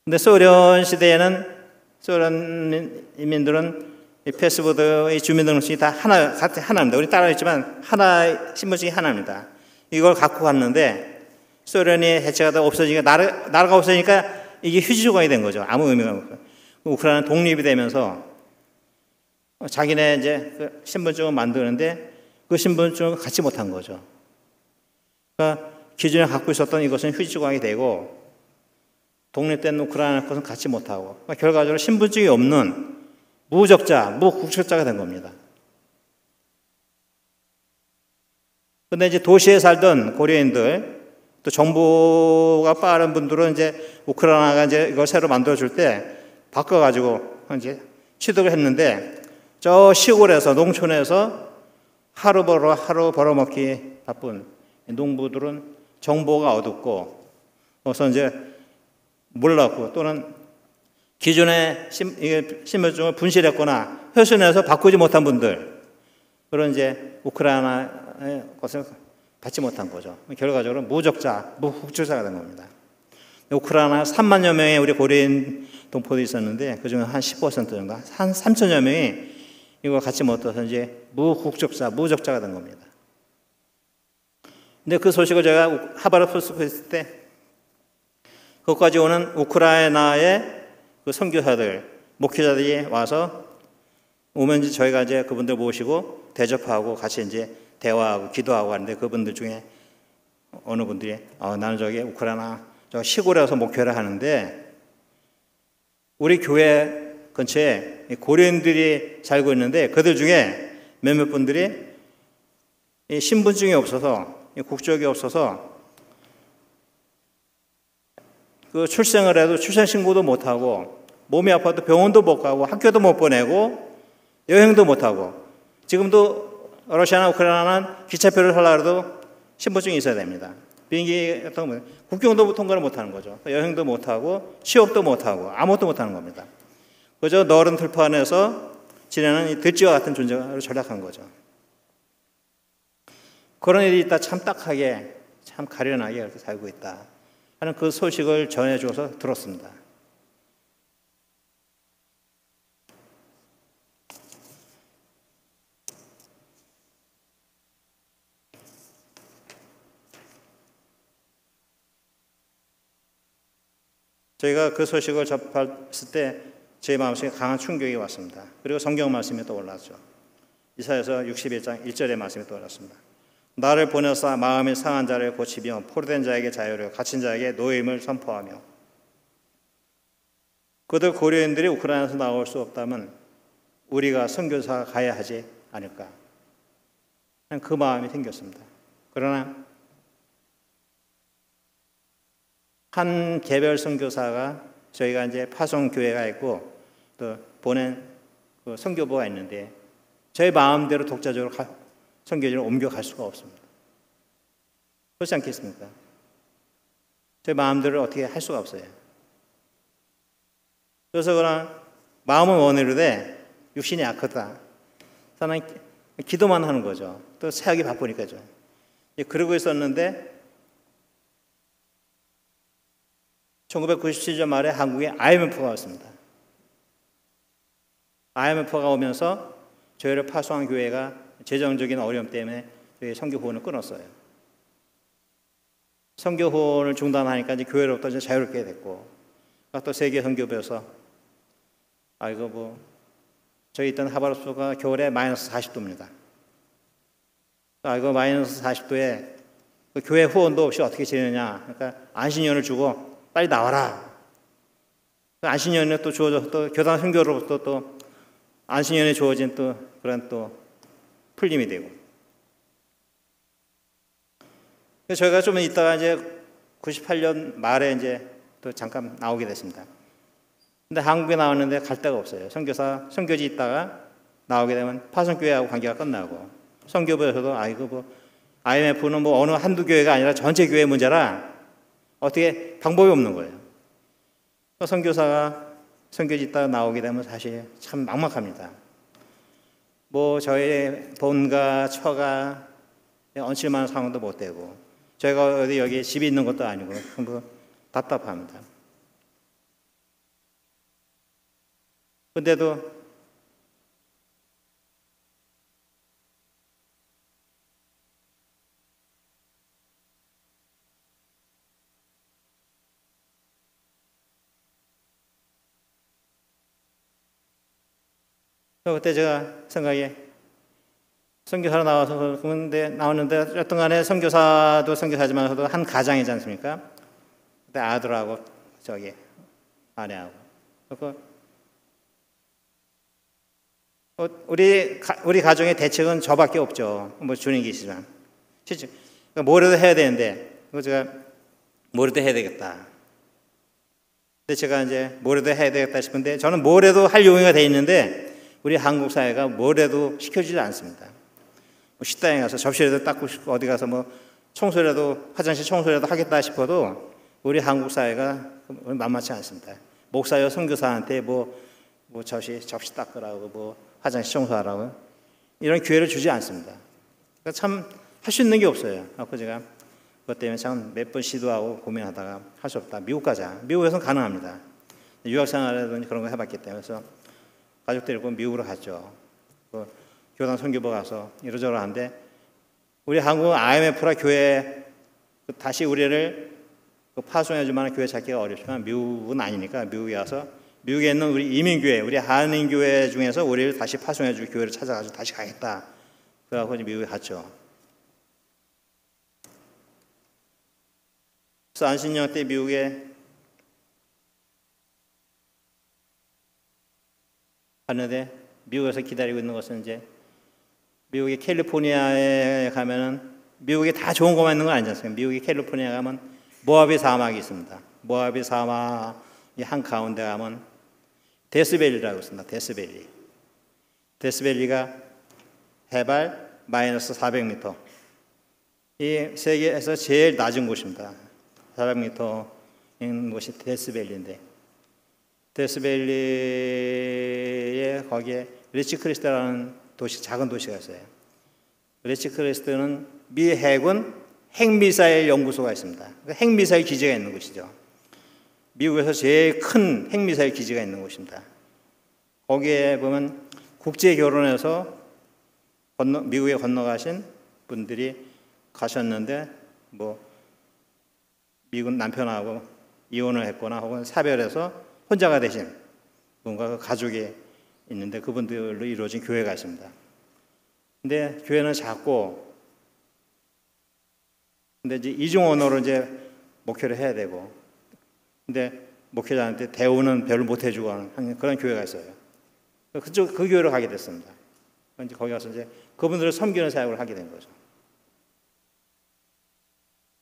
근데 소련 시대에는 소련 인민들은 이 패스포트의 주민등록증이 다 하나입니다. 우리 따라 있지만 하나 신분증이 하나입니다. 이걸 갖고 갔는데 소련이 해체가 되고 없어지니까 나라가 없어지니까 이게 휴지 조각이 된 거죠. 아무 의미가 없고. 우크라이나는 독립이 되면서 자기네 이제 그 신분증을 만드는데 그 신분증을 갖지 못한 거죠. 그러니까 기존에 갖고 있었던 이것은 휴지 조각이 되고 독립된 우크라이나 것은 갖지 못하고, 그러니까 결과적으로 신분증이 없는 무국적자, 무국적자가 된 겁니다. 근데 이제 도시에 살던 고려인들, 또 정보가 빠른 분들은 이제 우크라이나가 이제 이걸 새로 만들어줄 때 바꿔가지고 이제 취득을 했는데, 저 시골에서, 농촌에서 하루 벌어먹기 바쁜 농부들은 정보가 어둡고, 그래서 이제 몰랐고, 또는 기존에 신분증을 분실했거나 회순해서 바꾸지 못한 분들, 그런 이제 우크라이나의 것을 받지 못한 거죠. 결과적으로 무적자, 무국적자가 된 겁니다. 우크라이나 3만여 명의 우리 고려인 동포도 있었는데 그중에 한 10% 정도, 한 3천여 명이 이걸 갖지 못해서 이제 무국적자, 무적자가 된 겁니다. 근데 그 소식을 제가 하바르프스크에 있을 때 거기까지 오는 우크라이나의 그 선교사들, 목회자들이 와서 오면 이제 저희가 이제 그분들 모시고 대접하고 같이 이제 대화하고 기도하고 하는데, 그분들 중에 어느 분들이 나는 저기 우크라이나 저 시골에 와서 목회를 하는데 우리 교회 근처에 고려인들이 살고 있는데 그들 중에 몇몇 분들이 신분증이 없어서, 국적이 없어서 그 출생을 해도 출생신고도 못하고, 몸이 아파도 병원도 못 가고, 학교도 못 보내고, 여행도 못하고, 지금도 러시아나 우크라이나는 기차표를 하려고 해도 신분증이 있어야 됩니다. 비행기 같은 거 국경도 통과를 못하는 거죠. 여행도 못하고 취업도 못하고 아무것도 못하는 겁니다. 그저 너른 들판 안에서 지내는 이 들쥐와 같은 존재로 전락한 거죠. 그런 일이 있다 참 딱하게, 참 가련하게 이렇게 살고 있다 하는 그 소식을 전해줘서 들었습니다. 저희가 그 소식을 접했을 때 제 마음속에 강한 충격이 왔습니다. 그리고 성경 말씀이 떠올랐죠. 이사야서 61장 1절의 말씀이 떠올랐습니다. 나를 보내사 마음이 상한 자를 고치며 포로된 자에게 자유를, 갇힌 자에게 노임을 선포하며. 그들 고려인들이 우크라이나에서 나올 수 없다면 우리가 선교사 가야 하지 않을까, 그 마음이 생겼습니다. 그러나 한 개별 선교사가, 저희가 이제 파송 교회가 있고 또 보낸 그 선교부가 있는데 저희 마음대로 독자적으로 선교지를 옮겨갈 수가 없습니다. 그렇지 않겠습니까? 저희 마음대로 어떻게 할 수가 없어요. 그래서 그냥 마음은 원해로되 육신이 약하다. 사람이 기도만 하는 거죠. 또 사역이 바쁘니까죠. 그러고 있었는데 1997년 말에 한국에 IMF가 왔습니다. IMF가 오면서 저희를 파송한 교회가 재정적인 어려움 때문에 저희 선교 후원을 끊었어요. 선교 후원을 중단하니까 이제 교회로부터 이제 자유롭게 됐고, 또 세계 선교부에서 저희 있던 하바르스크가 겨울에 마이너스 40도입니다. 마이너스 40도에 그 교회 후원도 없이 어떻게 지내냐. 그러니까 안신년을 주고 빨리 나와라. 안식년에 또 주어져 또 교단 선교로부터 또 안식년에 주어진 또 그런 또 풀림이 되고. 그래서 저희가 좀 있다가 이제 98년 말에 이제 또 잠깐 나오게 됐습니다. 근데 한국에 나왔는데 갈 데가 없어요. 선교지 있다가 나오게 되면 파송교회하고 관계가 끝나고, 선교부에서도 IMF는 뭐 어느 한두 교회가 아니라 전체 교회 문제라 어떻게 방법이 없는 거예요. 선교사가 선교지 있다가 나오게 되면 사실 참 막막합니다. 뭐 저희 돈과 처가 얹힐 만한 상황도 못 되고, 저희가 어디 여기 집이 있는 것도 아니고 뭐 답답합니다. 근데도 그때 제가 생각에 선교사로 나왔는데 어떤 간에 선교사도 선교사지만 한 가장이지 않습니까? 그때 아들하고 저기 아내하고 우리 가정의 대책은 저밖에 없죠. 뭐 주님 계시지만 그러니까 뭐라도 해야 되는데 제가 뭐라도 해야 되겠다. 근데 제가 이제 뭐라도 해야 되겠다 싶은데 저는 뭐라도 할 용의가 돼 있는데 우리 한국 사회가 뭐라도 시켜주지 않습니다. 뭐 식당에 가서 접시라도 닦고 싶고 어디 가서 뭐 청소라도 화장실 청소라도 하겠다 싶어도 우리 한국 사회가 만만치 않습니다. 목사여 선교사한테 뭐 접시 닦으라고 뭐 화장실 청소하라고 이런 기회를 주지 않습니다. 그러니까 참 할 수 있는 게 없어요. 그래서 제가 그것 때문에 참 몇 번 시도하고 고민하다가 할 수 없다. 미국 가자. 미국에서는 가능합니다. 유학생활에도 그런 거 해봤기 때문에 그래서 가족들 데리고 미국으로 갔죠. 교단 선교부 가서 이러저러 하는데 우리 한국은 IMF라 교회 다시 우리를 파송해줄 만한 교회 찾기가 어렵지만 미국은 아니니까 미국에 와서 미국에 있는 우리 이민교회, 우리 한인교회 중에서 우리를 다시 파송해줄 교회를 찾아가지고 다시 가겠다. 그래갖고 이제 미국에 갔죠. 그래서 안식년 때 미국에 갔는데 미국에서 기다리고 있는 것은 이제 미국의 캘리포니아에 가면은 미국에 다 좋은 것만 있는 건 아니지 않습니까? 미국의 캘리포니아에 가면 모하베 사막이 있습니다. 모하베 사막이 한 가운데 가면 데스밸리라고 있습니다. 데스밸리가 해발 마이너스 400m. 이 세계에서 제일 낮은 곳입니다. 400m인 곳이 데스밸리인데 데스밸리에 거기에 리치크리스트라는 도시, 작은 도시가 있어요. 리치크리스트는 미 해군 핵미사일 연구소가 있습니다. 핵미사일 기지가 있는 곳이죠. 미국에서 제일 큰 핵미사일 기지가 있는 곳입니다. 거기에 보면 국제 결혼해서 미국에 건너가신 분들이 가셨는데 뭐 미국 남편하고 이혼을 했거나 혹은 사별해서 혼자가 되신 분과 그 가족이 있는데 그분들로 이루어진 교회가 있습니다. 근데 교회는 작고 근데 이제 이중 언어로 이제 목회를 해야 되고 근데 목회자한테 대우는 별로 못 해주고 하는 그런 교회가 있어요. 그 교회로 가게 됐습니다. 이제 거기 가서 이제 그분들을 섬기는 사역을 하게 된 거죠.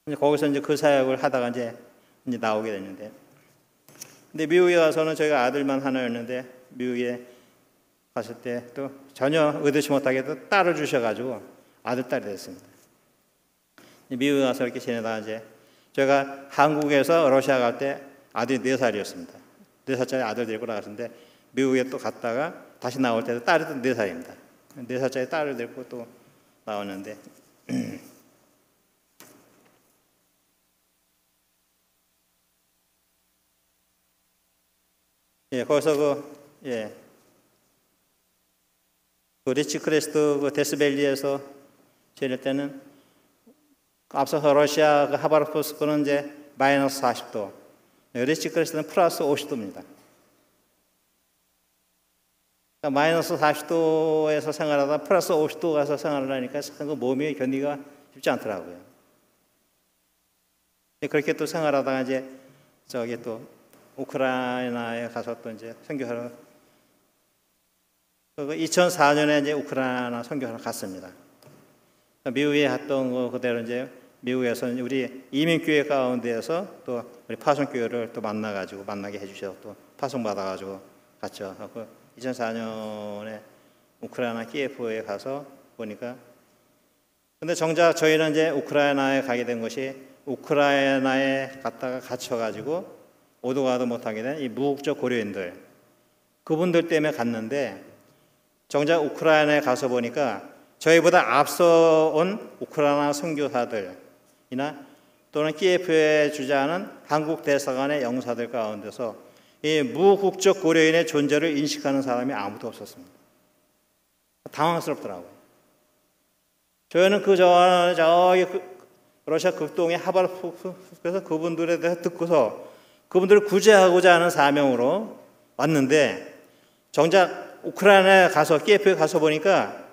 이제 거기서 이제 그 사역을 하다가 이제 나오게 됐는데 근데 미국에 가서는 저희가 아들만 하나였는데 미국에 갔을 때 또 전혀 의도치 못하게 딸을 주셔가지고 아들, 딸이 됐습니다. 미국에 가서 이렇게 지내다가 이제 제가 한국에서 러시아 갈 때 아들이 4살이었습니다. 4살짜리 아들 데리고 나갔는데 미국에 또 갔다가 다시 나올 때도 딸이 또 4살입니다. 4살짜리 딸을 데리고 또 나왔는데 거기서 그 리치크레스트 그 데스밸리에서 지낼 때는 앞서서 러시아 그 하바르포스크는 이제 마이너스 40도, 리치크레스트는 플러스 50도입니다. 그러니까 마이너스 40도에서 생활하다 플러스 50도 가서 생활을 하니까 그 몸이 견디기가 쉽지 않더라고요. 그렇게 또 생활하다가 이제 저기 또 우크라이나에 가서 또 이제 선교하러 2004년에 이제 우크라이나 선교하러 갔습니다. 미국에 갔던 거 그대로 이제 미국에서 우리 이민교회 가운데에서 또 우리 파송교회를 또 만나게 해주셔서 또 파송받아가지고 갔죠. 2004년에 우크라이나 키예프에 가서 보니까 근데 정작 저희는 이제 우크라이나에 가게 된 것이 우크라이나에 갔다가 갇혀가지고 오도 가도 못하게 된 이 무국적 고려인들 그분들 때문에 갔는데 정작 우크라이나에 가서 보니까 저희보다 앞서 온 우크라이나 선교사들이나 또는 키예프에 주재하는 한국 대사관의 영사들 가운데서 이 무국적 고려인의 존재를 인식하는 사람이 아무도 없었습니다. 당황스럽더라고요. 저희는 저기 러시아 극동의 하바르프에서 그분들에 대해서 듣고서 그분들을 구제하고자 하는 사명으로 왔는데 정작 우크라이나에 가서 키예프에 가서 보니까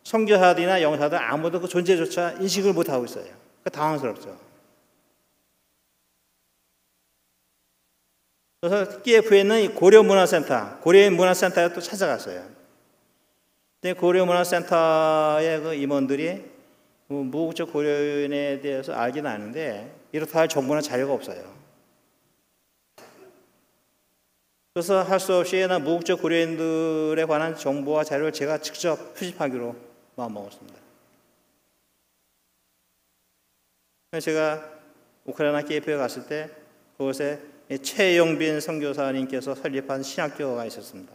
선교사들이나 영사들 아무도 그 존재조차 인식을 못하고 있어요. 당황스럽죠. 그래서 키예프에 있는 이 고려문화센터, 고려인 문화센터에 또 찾아갔어요. 근데 고려문화센터의 그 임원들이 무국적 고려인에 대해서 알긴 아는데 이렇다 할 정보나 자료가 없어요. 그래서 할 수 없이 무국적 고려인들에 관한 정보와 자료를 제가 직접 수집하기로 마음먹었습니다. 제가 우크라이나 키예프에 갔을 때 그곳에 최영빈 선교사님께서 설립한 신학교가 있었습니다.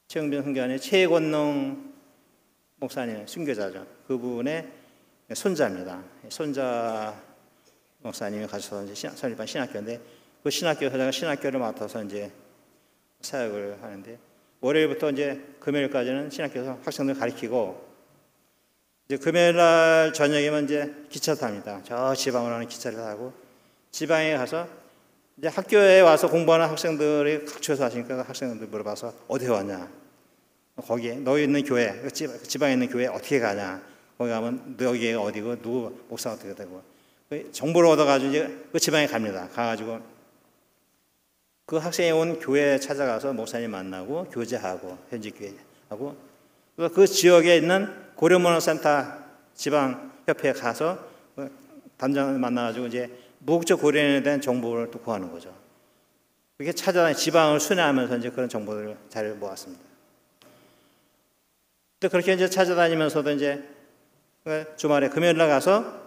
최영빈 선교사님, 최권능 목사님, 순교자죠. 그분의 손자입니다. 손자 목사님이 가셔서 이제 설립한 신학교인데 그 신학교 사장가 신학교를 맡아서 이제 사역을 하는데 월요일부터 이제 금요일까지는 신학교에서 학생들 가르치고 이제 금요일날 저녁이면 이제 기차 탑니다. 저 지방으로 하는 기차를 타고 지방에 가서 이제 학교에 와서 공부하는 학생들이 각처에서 하시니까 학생들 물어봐서 어디에 왔냐? 거기에 너희 있는 교회, 그 지방에 있는 교회 어떻게 가냐? 거기 가면 여기가 어디고 누구 목사가 어떻게 되고 정보를 얻어가지고 이제 그 지방에 갑니다. 가가지고 그 학생이 온 교회에 찾아가서 목사님 만나고 교제하고 현지 교회하고 그 지역에 있는 고려문화센터 지방협회에 가서 단장을 만나가지고 이제 무국적 고려인에 대한 정보를 또 구하는 거죠. 그렇게 찾아다니 지방을 순회하면서 이제 그런 정보들을 자료를 모았습니다. 또 그렇게 이제 찾아다니면서도 이제 주말에 금요일날 가서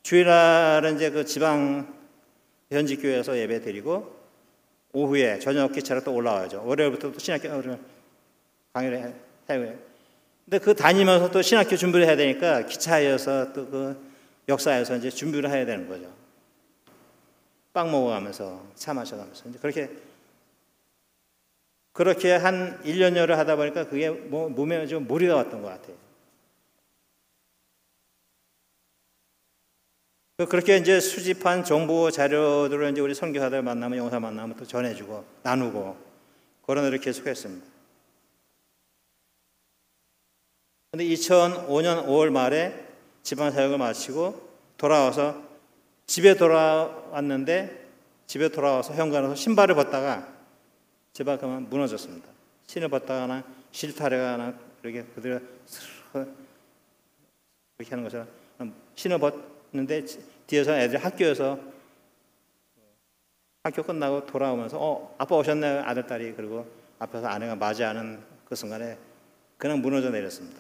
주일날은 이제 그 지방 현지 교회에서 예배 드리고 오후에 저녁 기차로 또 올라와야죠. 월요일부터 또 신학교 강의를 해요. 근데 그 다니면서 또 신학교 준비를 해야 되니까 기차에서 또 그 역사에서 이제 준비를 해야 되는 거죠. 빵 먹어가면서 차 마셔가면서 이제 그렇게 한 1년여를 하다 보니까 그게 몸에 좀 무리가 왔던 것 같아요. 그렇게 이제 수집한 정보 자료들을 이제 우리 선교사들 만나면 영사 만나면 또 전해주고 나누고 그런 일을 계속했습니다. 그런데 2005년 5월 말에 지방 사역을 마치고 돌아와서 집에 돌아왔는데 집에 돌아와서 현관에서 신발을 벗다가 제발 그만 무너졌습니다. 신을 벗다가나 실타래가나 이렇게 그대로 이렇게 하는 것처럼 신을 벗는데 뒤에서 애들이 학교에서 학교 끝나고 돌아오면서 아빠 오셨네 아들 딸이 그리고 앞에서 아내가 맞이하는 그 순간에 그냥 무너져 내렸습니다.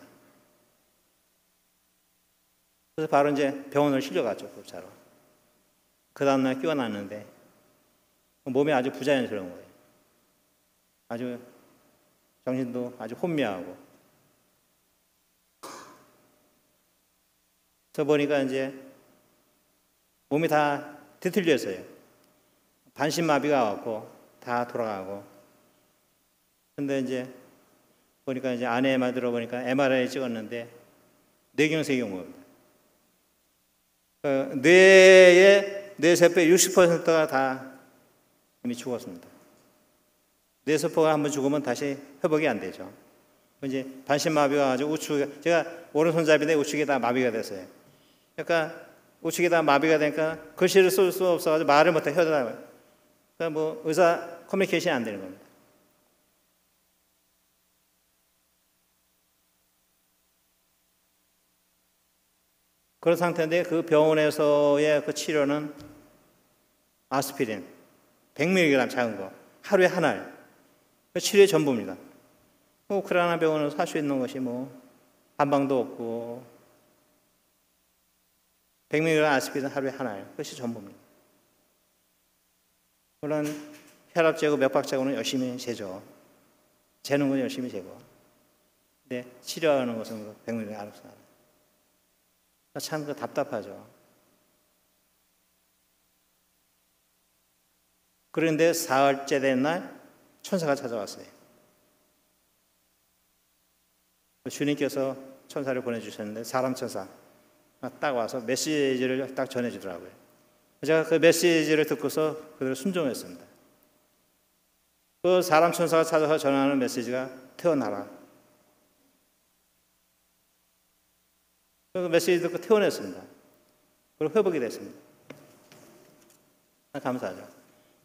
그래서 바로 이제 병원을 실려갔죠. 급차로. 그 다음날 깨어났는데 몸이 아주 부자연스러운 거예요. 아주 정신도 아주 혼미하고. 저 보니까 이제 몸이 다 뒤틀려 있어요. 반신마비가 왔고 다 돌아가고. 근데 이제 보니까 이제 아내 말 들어보니까 MRI 찍었는데 뇌경색이 온 겁니다. 뇌의 뇌세포의 60%가 다 이미 죽었습니다. 뇌세포가 한번 죽으면 다시 회복이 안 되죠. 이제 반신마비가 가지고 우측, 제가 오른손잡이인데 우측이 다 마비가 됐어요. 그러니까 우측이 다 마비가 되니까 글씨를 쓸 수 없어가지고 말을 못해 혀들어요. 그러니까 뭐 의사 커뮤니케이션이 안 되는 겁니다. 그런 상태인데 그 병원에서의 그 치료는 아스피린 100mg 작은 거 하루에 한 알. 그 치료의 전부입니다. 우크라이나 병원에서 할 수 있는 것이 뭐 한방도 없고 100mg 아스피린 하루에 한 알. 그것이 전부입니다. 물론 혈압 재고 맥박 재고는 열심히 재죠. 재는 건 열심히 재고. 근데 치료하는 것은 100mg 알아서 하는. 참 그 답답하죠. 그런데 사흘째 된 날 천사가 찾아왔어요. 주님께서 천사를 보내주셨는데 사람 천사 딱 와서 메시지를 딱 전해주더라고요. 제가 그 메시지를 듣고서 그대로 순종했습니다. 그 사람 천사가 찾아서 전하는 메시지가 태어나라. 그 메시지 듣고 태어났습니다. 그리고 회복이 됐습니다. 감사하죠.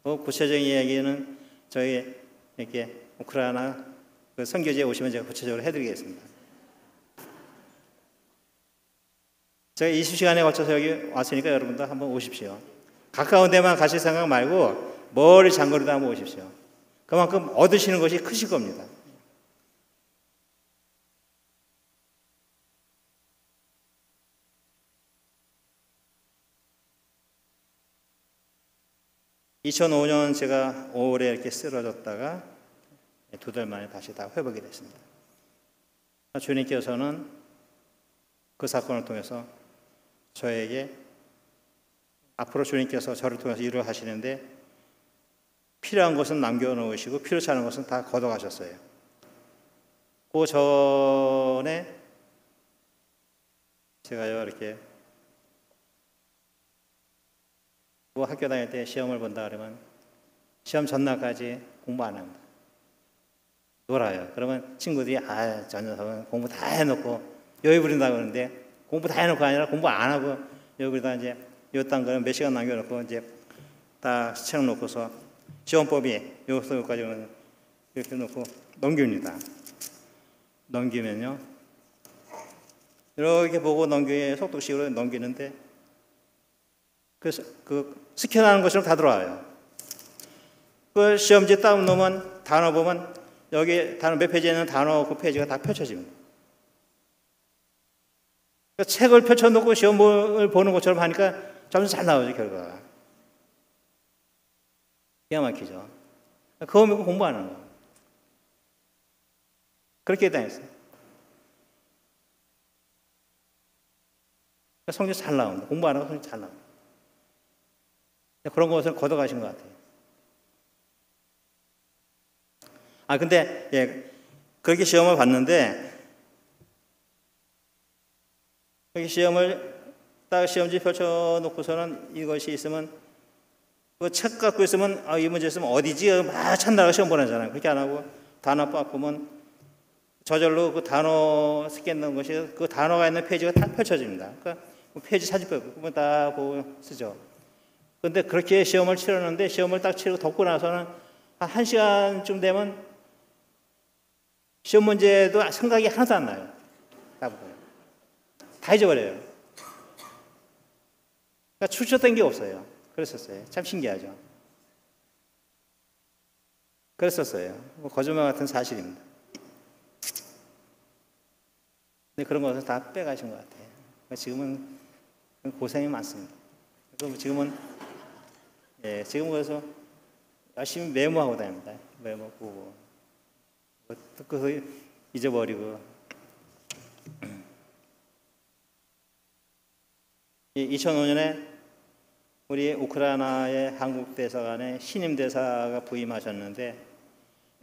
구체적인 이야기는 저희 이렇게 우크라이나 그 선교지에 오시면 제가 구체적으로 해드리겠습니다. 제가 20시간에 걸쳐서 여기 왔으니까 여러분도 한번 오십시오. 가까운 데만 가실 생각 말고 멀리 장거리도 한번 오십시오. 그만큼 얻으시는 것이 크실 겁니다. (2005년) 제가 5월에 이렇게 쓰러졌다가 2달 만에 다시 다 회복이 됐습니다. 주님께서는 그 사건을 통해서 저에게 앞으로 주님께서 저를 통해서 일을 하시는데 필요한 것은 남겨놓으시고 필요치 않은 것은 다 걷어가셨어요. 그 전에 제가요 이렇게 학교 다닐 때 시험을 본다 그러면 시험 전날까지 공부 안 합니다. 놀아요. 그러면 친구들이 저 녀석은 공부 다 해놓고 여유 부린다고 그러는데 공부 다 해놓고 아니라 공부 안 하고 여유 부리다 이제 요딴 거는 몇 시간 남겨놓고 이제 딱 책 놓고서 시험법이 여기까지는 이렇게 놓고 넘깁니다. 넘기면요 이렇게 보고 속독식으로 넘기는데 그 스캔하는 것처럼 다 들어와요. 그 시험지 딱 놓으면 단어 보면 여기 단어 몇 페이지에 있는 단어 그 페이지가 다 펼쳐집니다. 그 책을 펼쳐놓고 시험을 보는 것처럼 하니까 점수 잘 나오죠, 결과가. 기가 막히죠. 그거 믿고 공부하는 거. 그렇게 다녔어요. 성적 잘 나옵니다. 공부하는 거 성적 잘 나옵니다. 그런 것을 걷어가신 것 같아요. 근데 그렇게 시험을 봤는데 그렇게 시험을 딱 시험지 펼쳐놓고서는 이것이 있으면 그 책 갖고 있으면 이 문제 있으면 어디지? 막 찾느라고 시험 보내잖아요. 그렇게 안 하고 단어 빡 보면 저절로 그 단어 스캔 넣은 것이 그 단어가 있는 페이지가 다 펼쳐집니다. 그러니까 페이지 사진 빼고 딱 보고 쓰죠. 그런데 그렇게 시험을 치렀는데 시험을 딱 치르고 덮고 나서는 한 1시간쯤 되면 시험 문제도 생각이 하나도 안 나요. 다 잊어버려요. 그러니까 추측된 게 없어요. 그랬었어요. 참 신기하죠. 그랬었어요. 거짓말 같은 사실입니다. 근데 그런 것을 다 빼가신 것 같아요. 그러니까 지금은 고생이 많습니다. 그래서 지금은 그래서 열심히 메모하고 다닙니다. 메모 보고 그래서 잊어버리고 2005년에 우리 우크라이나의 한국 대사관에 신임 대사가 부임하셨는데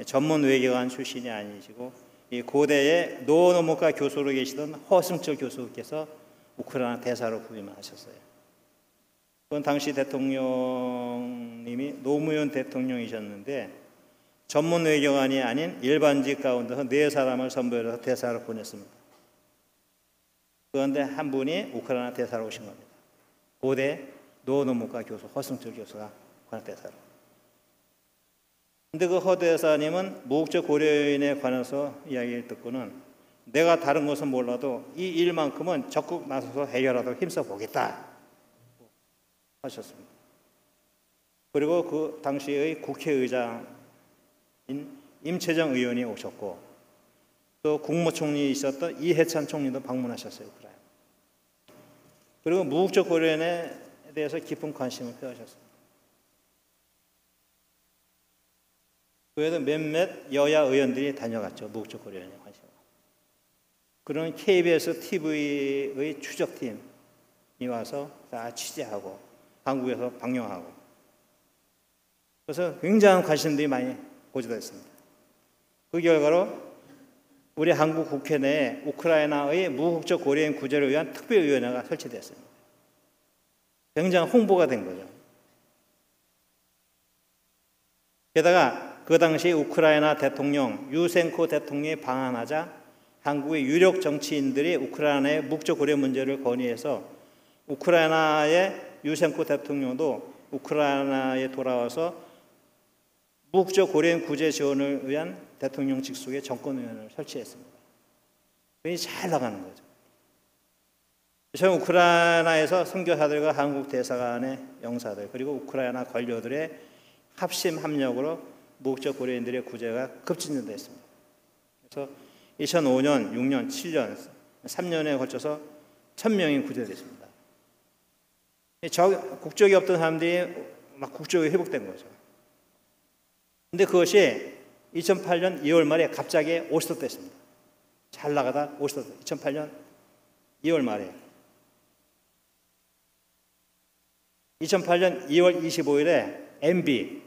전문 외교관 출신이 아니시고 이 고대의 노노문과 교수로 계시던 허승철 교수께서 우크라이나 대사로 부임하셨어요. 그건 당시 대통령님이 노무현 대통령이셨는데 전문 외교관이 아닌 일반직 가운데서 4사람을 선별해서 대사로 보냈습니다. 그런데 한 분이 우크라이나 대사로 오신 겁니다. 고대 노노문과 교수 허승철 교수가 우크라이나 대사로. 근데 그 허 대사님은 무국적 고려인에 관해서 이야기를 듣고는 내가 다른 것은 몰라도 이 일만큼은 적극 나서서 해결하도록 힘써 보겠다 하셨습니다. 그리고 그 당시의 국회의장인 임채정 의원이 오셨고 또 국무총리이셨던 이해찬 총리도 방문하셨어요. 우크라이나. 그리고 무국적 고려인에 대해서 깊은 관심을 표하셨습니다. 그 외에도 몇몇 여야 의원들이 다녀갔죠. 무국적 고려인에 관심을. 그런 KBS TV의 추적팀이 와서 다 취재하고 한국에서 방영하고 그래서 굉장한 관심들이 많이 고조됐습니다. 그 결과로 우리 한국 국회 내에 우크라이나의 무국적 고려인 구제를 위한 특별위원회가 설치됐습니다. 굉장히 홍보가 된 거죠. 게다가 그 당시 우크라이나 대통령 유센코 대통령이 방한하자 한국의 유력 정치인들이 우크라이나의 무국적 고려 문제를 건의해서 우크라이나의 유센코 대통령도 우크라이나에 돌아와서 무국적 고려인 구제 지원을 위한 대통령 직속의 정권위원회를 설치했습니다. 그게 잘 나가는 거죠. 저는 우크라이나에서 선교사들과 한국 대사관의 영사들 그리고 우크라이나 관료들의 합심 합력으로 무국적 고려인들의 구제가 급진전됐습니다. 그래서 2005년, 6년, 7년, 3년에 걸쳐서 1000명이 구제됐습니다. 국적이 없던 사람들이 막 국적이 회복된 거죠. 근데 그것이 2008년 2월 말에 갑자기 올스톱됐습니다. 잘 나가다 올스톱. 2008년 2월 말에. 2008년 2월 25일에 MB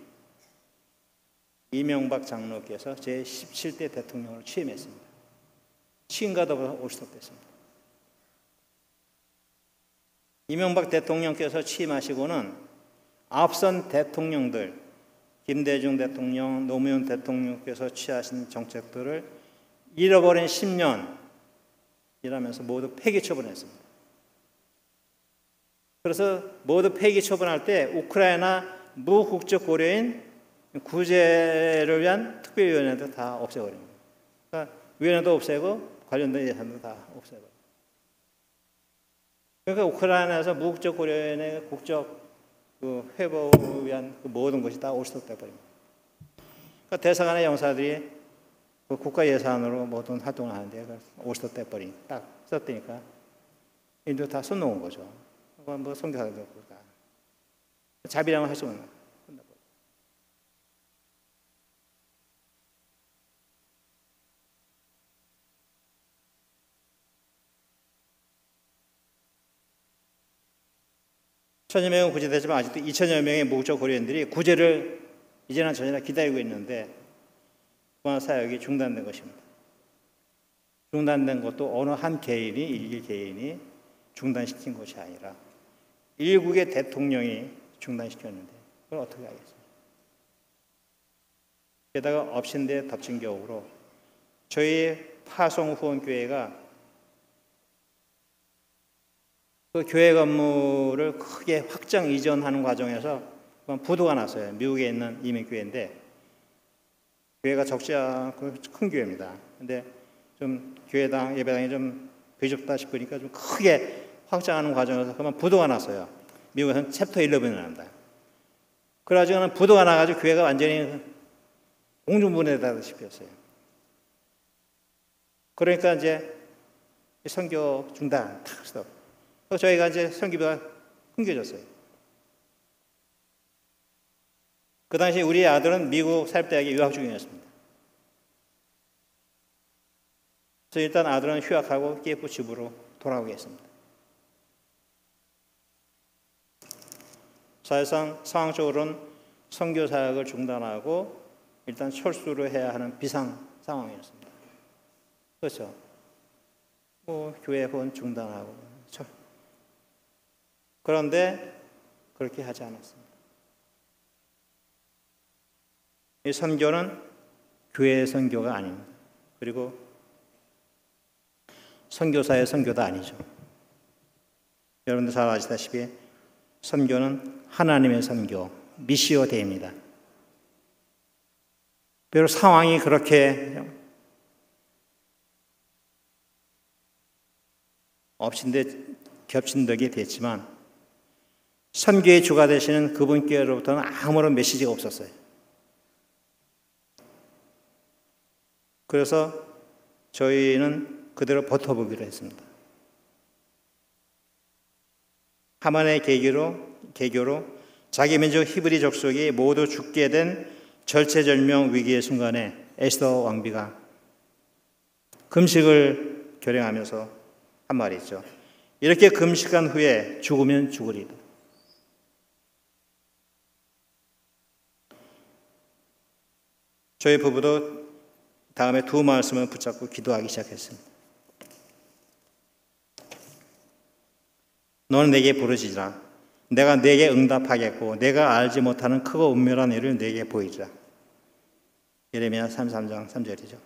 이명박 장로께서 제17대 대통령을 취임했습니다. 취임과 더불어 올스톱됐습니다. 이명박 대통령께서 취임하시고는 앞선 대통령들 김대중 대통령, 노무현 대통령께서 취하신 정책들을 잃어버린 10년이라면서 모두 폐기 처분했습니다. 그래서 모두 폐기 처분할 때 우크라이나 무국적 고려인 구제를 위한 특별위원회도 다 없애버립니다. 그러니까 위원회도 없애고 관련된 예산도 다 없애버립니다. 그러니까 우크라이나에서 무국적 고려인의 국적 회복을 위한 그 모든 것이 다 올스톱돼 버립니다. 그러니까 대사관의 영사들이 그 국가 예산으로 모든 활동을 하는데 올스톱돼 버린 딱 썼다니까 인도 다 손 놓은 거죠. 뭐 선교사들도 그렇다. 자비랑을 할 수 없는 거예요. 1000여 명은 구제되지만 아직도 2000여 명의 무국적 고려인들이 구제를 이제는 전혀 기다리고 있는데 그만 사역이 중단된 것입니다. 중단된 것도 어느 한 개인이 일개 개인이 중단시킨 것이 아니라 일국의 대통령이 중단시켰는데 그걸 어떻게 하겠습니까? 게다가 엎친 데 덮친 격으로 저희 파송 후원교회가 그 교회 건물을 크게 확장 이전하는 과정에서 부도가 났어요. 미국에 있는 이민교회인데 교회가 적지 않고 큰 교회입니다. 근데 좀 교회당 예배당이 좀 비좁다 싶으니까 좀 크게 확장하는 과정에서 그만 부도가 났어요. 미국에서는 챕터 11이 납니다. 그래가지고는 부도가 나가지고 교회가 완전히 공중분해되다시피 했어요. 그러니까 이제 선교 중단 탁 스톱. 저희가 이제 선교비가 끊겨졌어요. 그 당시 우리 아들은 미국 사립대학에 유학 중이었습니다. 그래서 일단 아들은 휴학하고 키예프 집으로 돌아오겠습니다. 사실상 상황적으로는 선교 사역을 중단하고 일단 철수를 해야 하는 비상 상황이었습니다. 그렇죠. 뭐 교회 후원 중단하고. 그런데 그렇게 하지 않았습니다. 이 선교는 교회의 선교가 아닙니다. 그리고 선교사의 선교도 아니죠. 여러분들 잘 아시다시피 선교는 하나님의 선교, 미시오 데이입니다. 비록 상황이 그렇게 겹친 덕이 됐지만 선교의 주가 되시는 그분께로부터는 아무런 메시지가 없었어요. 그래서 저희는 그대로 버텨보기로 했습니다. 하만의 계교로 자기 민족 히브리 족속이 모두 죽게 된 절체절명 위기의 순간에 에스더 왕비가 금식을 결행하면서 한 말이 있죠. 이렇게 금식한 후에 죽으면 죽으리다. 저희 부부도 다음에 두 말씀을 붙잡고 기도하기 시작했습니다. 너는 내게 부르짖으라. 내가 내게 응답하겠고 내가 알지 못하는 크고 은밀한 일을 내게 보이리라. 예레미야 33장 3절이죠.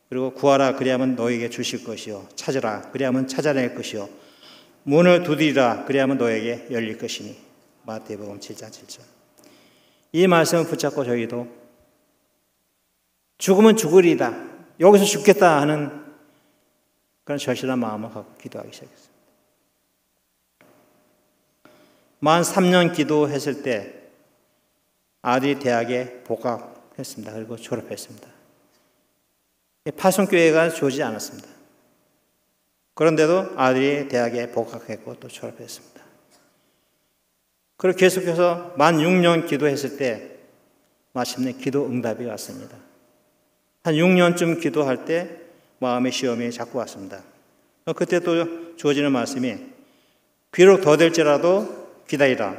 그리고 구하라 그리하면 너에게 주실 것이요 찾으라 그리하면 찾아낼 것이요 문을 두드리라 그리하면 너에게 열릴 것이니. 마태복음 7장 7절. 이 말씀을 붙잡고 저희도 죽으면 죽으리다, 여기서 죽겠다 하는 그런 절실한 마음을 갖고 기도하기 시작했습니다. 만 3년 기도했을 때 아들이 대학에 복학했습니다. 그리고 졸업했습니다. 파송교회가 좋지 않았습니다. 그런데도 아들이 대학에 복학했고 또 졸업했습니다. 그리고 계속해서 만 6년 기도했을 때 마침내 기도 응답이 왔습니다. 한 6년쯤 기도할 때 마음의 시험이 자꾸 왔습니다. 그때 또 주어지는 말씀이 비록 더딜지라도 기다리라.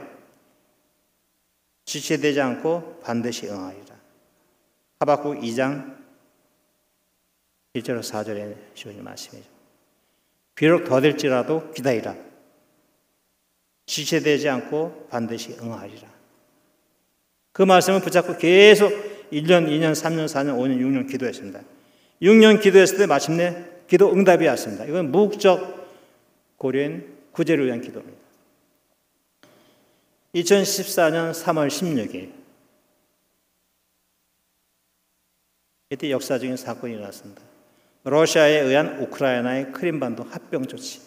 지체되지 않고 반드시 응하리라. 하박국 2장 1절에서 4절에 주어진 말씀이죠. 비록 더딜지라도 기다리라. 지체되지 않고 반드시 응하리라. 그 말씀을 붙잡고 계속 1년, 2년, 3년, 4년, 5년, 6년 기도했습니다. 6년 기도했을 때 마침내 기도 응답이 왔습니다. 이건 무국적 고려인 구제를 위한 기도입니다. 2014년 3월 16일 이때 역사적인 사건이 일어났습니다. 러시아에 의한 우크라이나의 크림반도 합병 조치.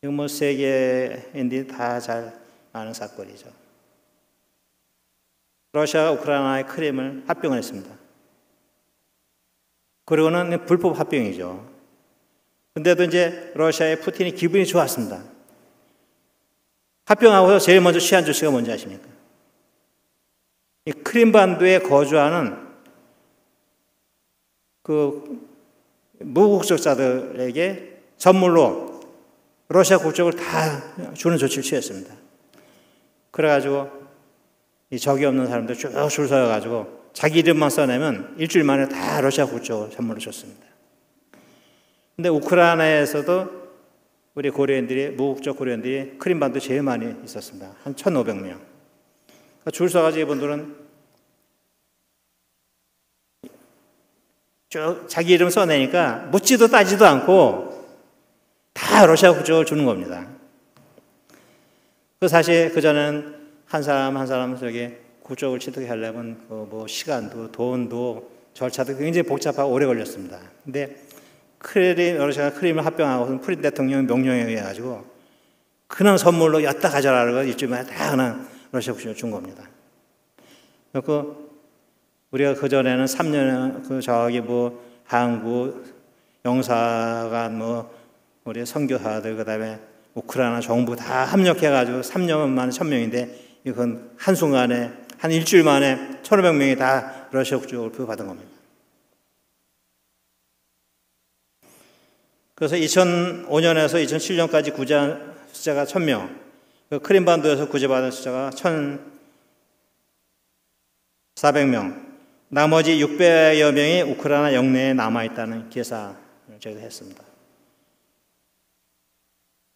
이건 뭐 세계인들이 다 잘 아는 사건이죠. 러시아가 우크라이나의 크림을 합병을 했습니다. 그리고는 불법 합병이죠. 근데도 이제 러시아의 푸틴이 기분이 좋았습니다. 합병하고서 제일 먼저 취한 조치가 뭔지 아십니까? 이 크림반도에 거주하는 그 무국적자들에게 선물로 러시아 국적을 다 주는 조치를 취했습니다. 그래가지고 이 적이 없는 사람들 쭉 줄 서가지고 자기 이름만 써내면 일주일 만에 다 러시아 국적을 선물로 줬습니다. 근데 우크라이나에서도 우리 고려인들이, 무국적 고려인들이 크림반도 제일 많이 있었습니다. 한 1,500명. 그러니까 줄 서가지고 이분들은 쭉 자기 이름 써내니까 묻지도 따지도 않고 다 러시아 국적을 주는 겁니다. 그 사실 그전에는 한 사람 한 사람 저기 국적을 취득해 하려면 뭐 시간도 돈도 절차도 굉장히 복잡하고 오래 걸렸습니다. 근데 러시아가 크림을 합병하고서 푸틴 대통령 명령에 의해 가지고 그냥 선물로 였다 가져라고 일주일 만에 다 그냥 러시아 국적을 준 겁니다. 그리고 우리가 그 전에는 3년 그 저기 뭐 한국 영사관 뭐 우리 선교사들 그다음에 우크라이나 정부 다 합력해 가지고 3년 만에 1,000명인데 이건 한순간에 한 일주일 만에 1,500명이 다 러시아 국적을 부여받은 겁니다. 그래서 2005년에서 2007년까지 구제한 숫자가 1,000명, 크림반도에서 구제받은 숫자가 1,400명, 나머지 600여 명이 우크라이나 영내에 남아있다는 계산을 저희가 했습니다.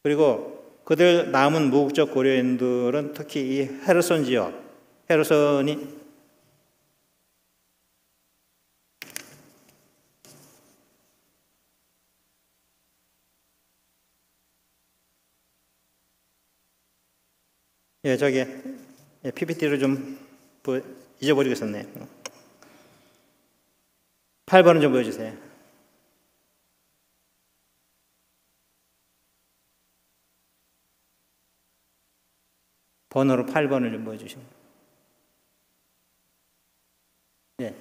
그리고 그들 남은 무국적 고려인들은 특히 이 헤르손 지역, 헤르손이 저기 PPT를 좀 잊어버리고 있었네. 8번을 좀 보여주세요. 번호로 8번을 좀 보여주시면. 네.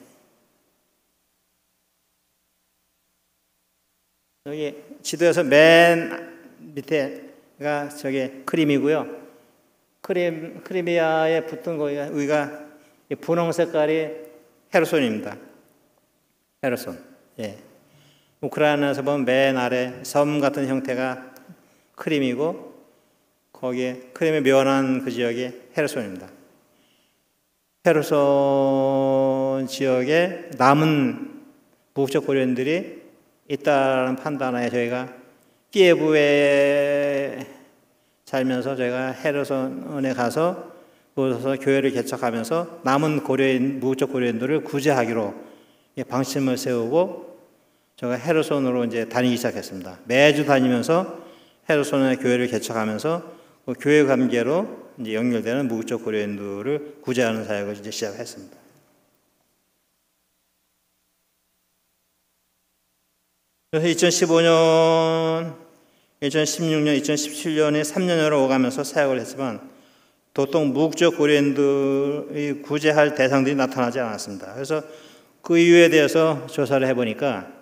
여기 지도에서 맨 밑에가 저게 크림이고요. 크리미아에 붙은 거기가 여기가 분홍 색깔이 헤르손입니다. 헤르손. 예. 우크라이나에서 보면 맨 아래 섬 같은 형태가 크림이고 거기에 크림이 묘한 그 지역이 헤르손입니다. 헤르손 지역에 남은 무국적 고려인들이 있다는 판단하에 저희가 키예브에 살면서 저희가 헤르손에 가서 거기서 교회를 개척하면서 남은 고려인 무국적 고려인들을 구제하기로 방침을 세우고 제가 헤르손으로 이제 다니기 시작했습니다. 매주 다니면서 헤르손에 교회를 개척하면서 그 교회 관계로 이제 연결되는 무국적 고려인들을 구제하는 사역을 이제 시작했습니다. 그래서 2015년, 2016년, 2017년에 3년여로 오가면서 사역을 했지만 도통 무국적 고려인들이 구제할 대상들이 나타나지 않았습니다. 그래서 그 이유에 대해서 조사를 해보니까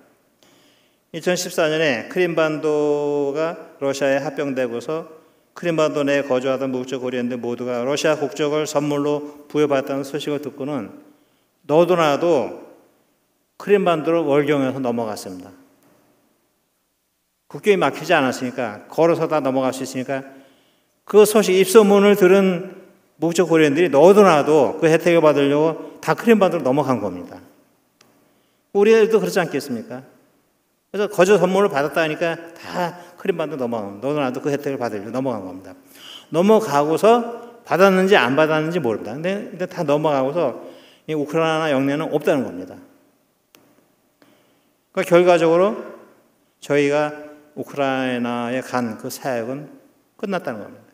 2014년에 크림반도가 러시아에 합병되고서 크림반도 내에 거주하던 무국적 고려인들 모두가 러시아 국적을 선물로 부여받았다는 소식을 듣고는 너도나도 크림반도를 월경에서 넘어갔습니다. 국경이 막히지 않았으니까 걸어서 다 넘어갈 수 있으니까 그 소식 입소문을 들은 무국적 고려인들이 너도나도 그 혜택을 받으려고 다 크림반도로 넘어간 겁니다. 우리도 그렇지 않겠습니까? 그래서 거저 선물을 받았다니까 다 크림반도 넘어간 겁니다. 너도나도 그 혜택을 받으려고 넘어간 겁니다. 넘어가고서 받았는지 안 받았는지 모릅니다. 근데 다 넘어가고서 이 우크라이나 영내는 없다는 겁니다. 그러니까 결과적으로 저희가 우크라이나에 간 그 사역은 끝났다는 겁니다.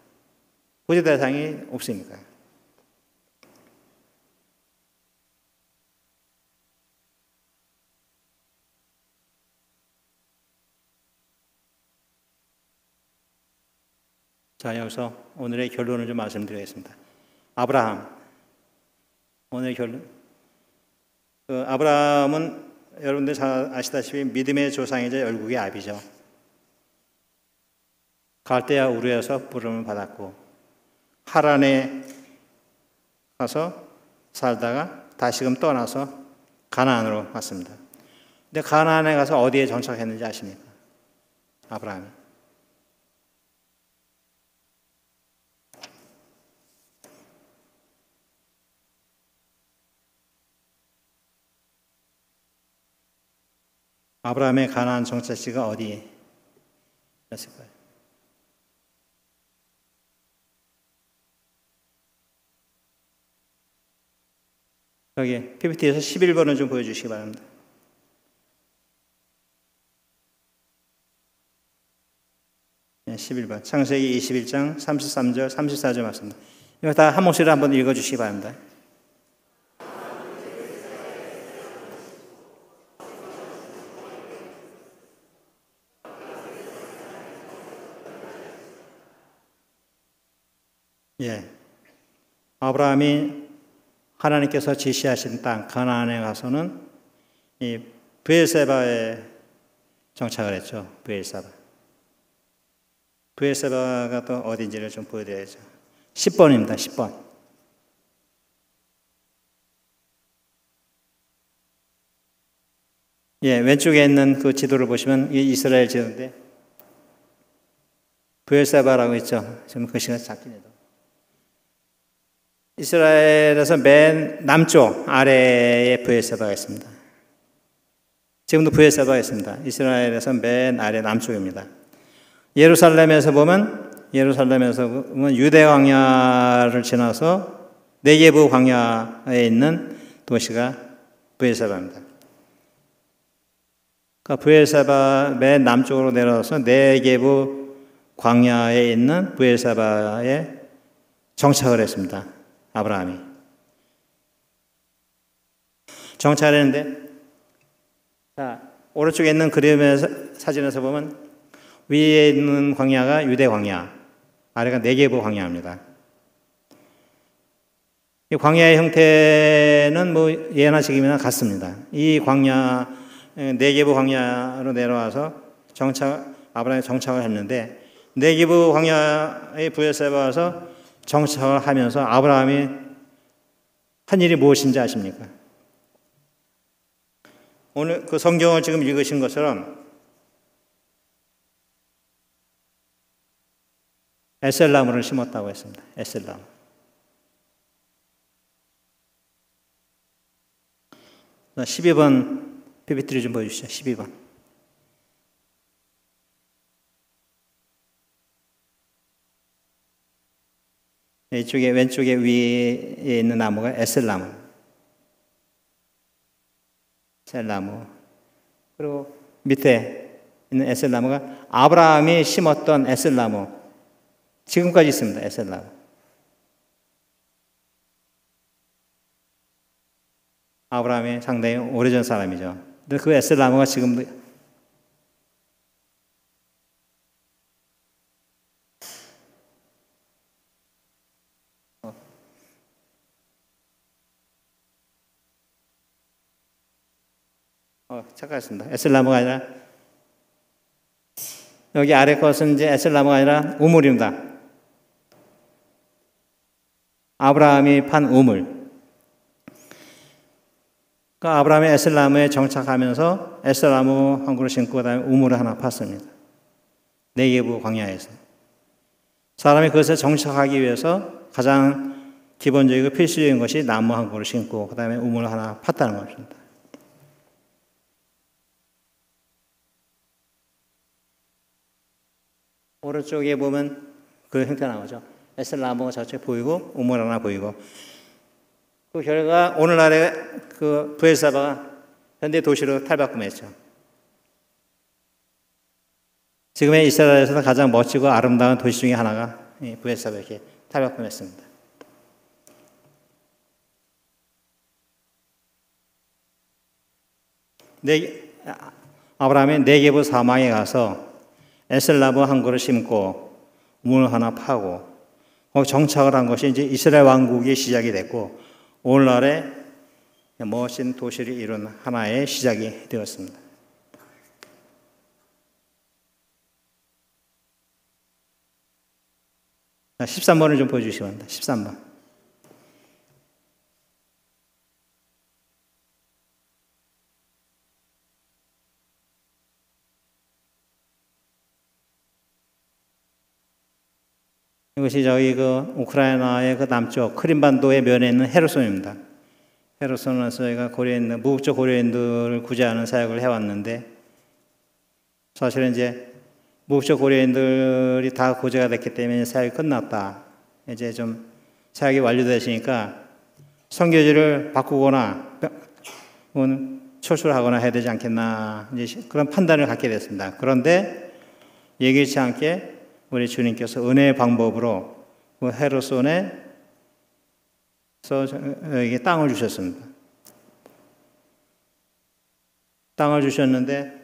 구제 대상이 없으니까. 자, 여기서 오늘의 결론을 좀 말씀드리겠습니다. 아브라함. 오늘의 결론. 아브라함은 여러분들 잘 아시다시피 믿음의 조상이자 열국의 아비죠. 갈대아 우르에서 부름을 받았고 하란에 가서 살다가 다시금 떠나서 가나안으로 왔습니다. 근데 가나안에 가서 어디에 정착했는지 아십니까? 아브라함이. 아브라함의 가나안 정착지가 어디였을까요? 여기 PPT에서 11번을 좀 보여주시기 바랍니다. 네, 11번. 창세기 21장 33절, 34절 맞습니다. 이거 다 한 목소리로 한번 읽어주시기 바랍니다. 예, 아브라함이 하나님께서 지시하신 땅 가나안에 가서는 이 브엘세바에 정착을 했죠. 브엘세바가 또 어딘지를 좀 보여드려야죠. 10번입니다. 10번. 예, 왼쪽에 있는 그 지도를 보시면 이 이스라엘 지도인데 브엘세바라고 있죠. 지금 글씨가 작긴 해도. 이스라엘에서 맨 남쪽 아래에 브엘세바가 있습니다. 지금도 브엘세바가 있습니다. 이스라엘에서 맨 아래 남쪽입니다. 예루살렘에서 보면 유대 광야를 지나서 네게브 광야에 있는 도시가 브엘세바입니다. 그러니까 브엘세바 맨 남쪽으로 내려서 네게브 광야에 있는 브엘세바에 정착을 했습니다. 아브라함이 정착을 했는데 자, 오른쪽에 있는 그림의 사진에서 보면 위에 있는 광야가 유대 광야, 아래가 네게부 광야입니다. 이 광야의 형태는 뭐 예나 지금이나 같습니다. 이 광야, 네게부 광야로 내려와서 아브라함이 정착을 했는데, 네게부 광야의 브엘세바에 와서 정착을 하면서 아브라함이 한 일이 무엇인지 아십니까? 오늘 그 성경을 지금 읽으신 것처럼 에셀나무를 심었다고 했습니다. 에셀나무. 자, 12번 PPT를 좀 보여주시죠. 12번. 이쪽에 왼쪽에 위에 있는 나무가 에셀나무. 에셀나무. 그리고 밑에 있는 에셀나무가 아브라함이 심었던 에셀나무. 지금까지 있습니다. 에셀나무. 아브라함이 상당히 오래전 사람이죠. 근데 그 에셀나무가 지금도 착각했습니다. 에셀나무가 아니라 여기 아래 것은 이제 에셀나무가 아니라 우물입니다. 아브라함이 판 우물. 그 아브라함이 에셀나무에 정착하면서 에셀나무 한 그루 심고 그다음에 우물을 하나 팠습니다. 네게부 광야에서. 사람이 그것에 정착하기 위해서 가장 기본적이고 필수적인 것이 나무 한 그루 심고 그다음에 우물을 하나 팠다는 것입니다. 오른쪽에 보면 그 형태 나오죠. 에셀나무가 저쪽에 보이고 우물 하나 보이고, 그 결과 오늘날의 그 브엘사바가 현대 도시로 탈바꿈했죠. 지금의 이스라엘에서는 가장 멋지고 아름다운 도시 중에 하나가 브엘사바 이렇게 탈바꿈했습니다. 아브라함이 네게부 사막에 가서 에셀나무 한 그루 심고 우물 하나 파고 정착을 한 것이 이제 이스라엘 왕국의 시작이 됐고, 오늘날의 멋진 도시를 이룬 하나의 시작이 되었습니다. 자, 13번을 좀 보여주시기 바랍니다. 13번. 이것이 저희 그 우크라이나의 그 남쪽 크림반도의 면에 있는 헤르손입니다. 헤르손에서 저희가 고려인, 무국적 고려인들을 구제하는 사역을 해왔는데, 사실은 이제 무국적 고려인들이 다 구제가 됐기 때문에 사역이 끝났다. 이제 좀 사역이 완료되시니까 선교지를 바꾸거나 철수를 하거나 해야 되지 않겠나, 이제 그런 판단을 갖게 됐습니다. 그런데 예기치 않게 우리 주님께서 은혜의 방법으로 그 헤르손에서 여기 땅을 주셨습니다. 땅을 주셨는데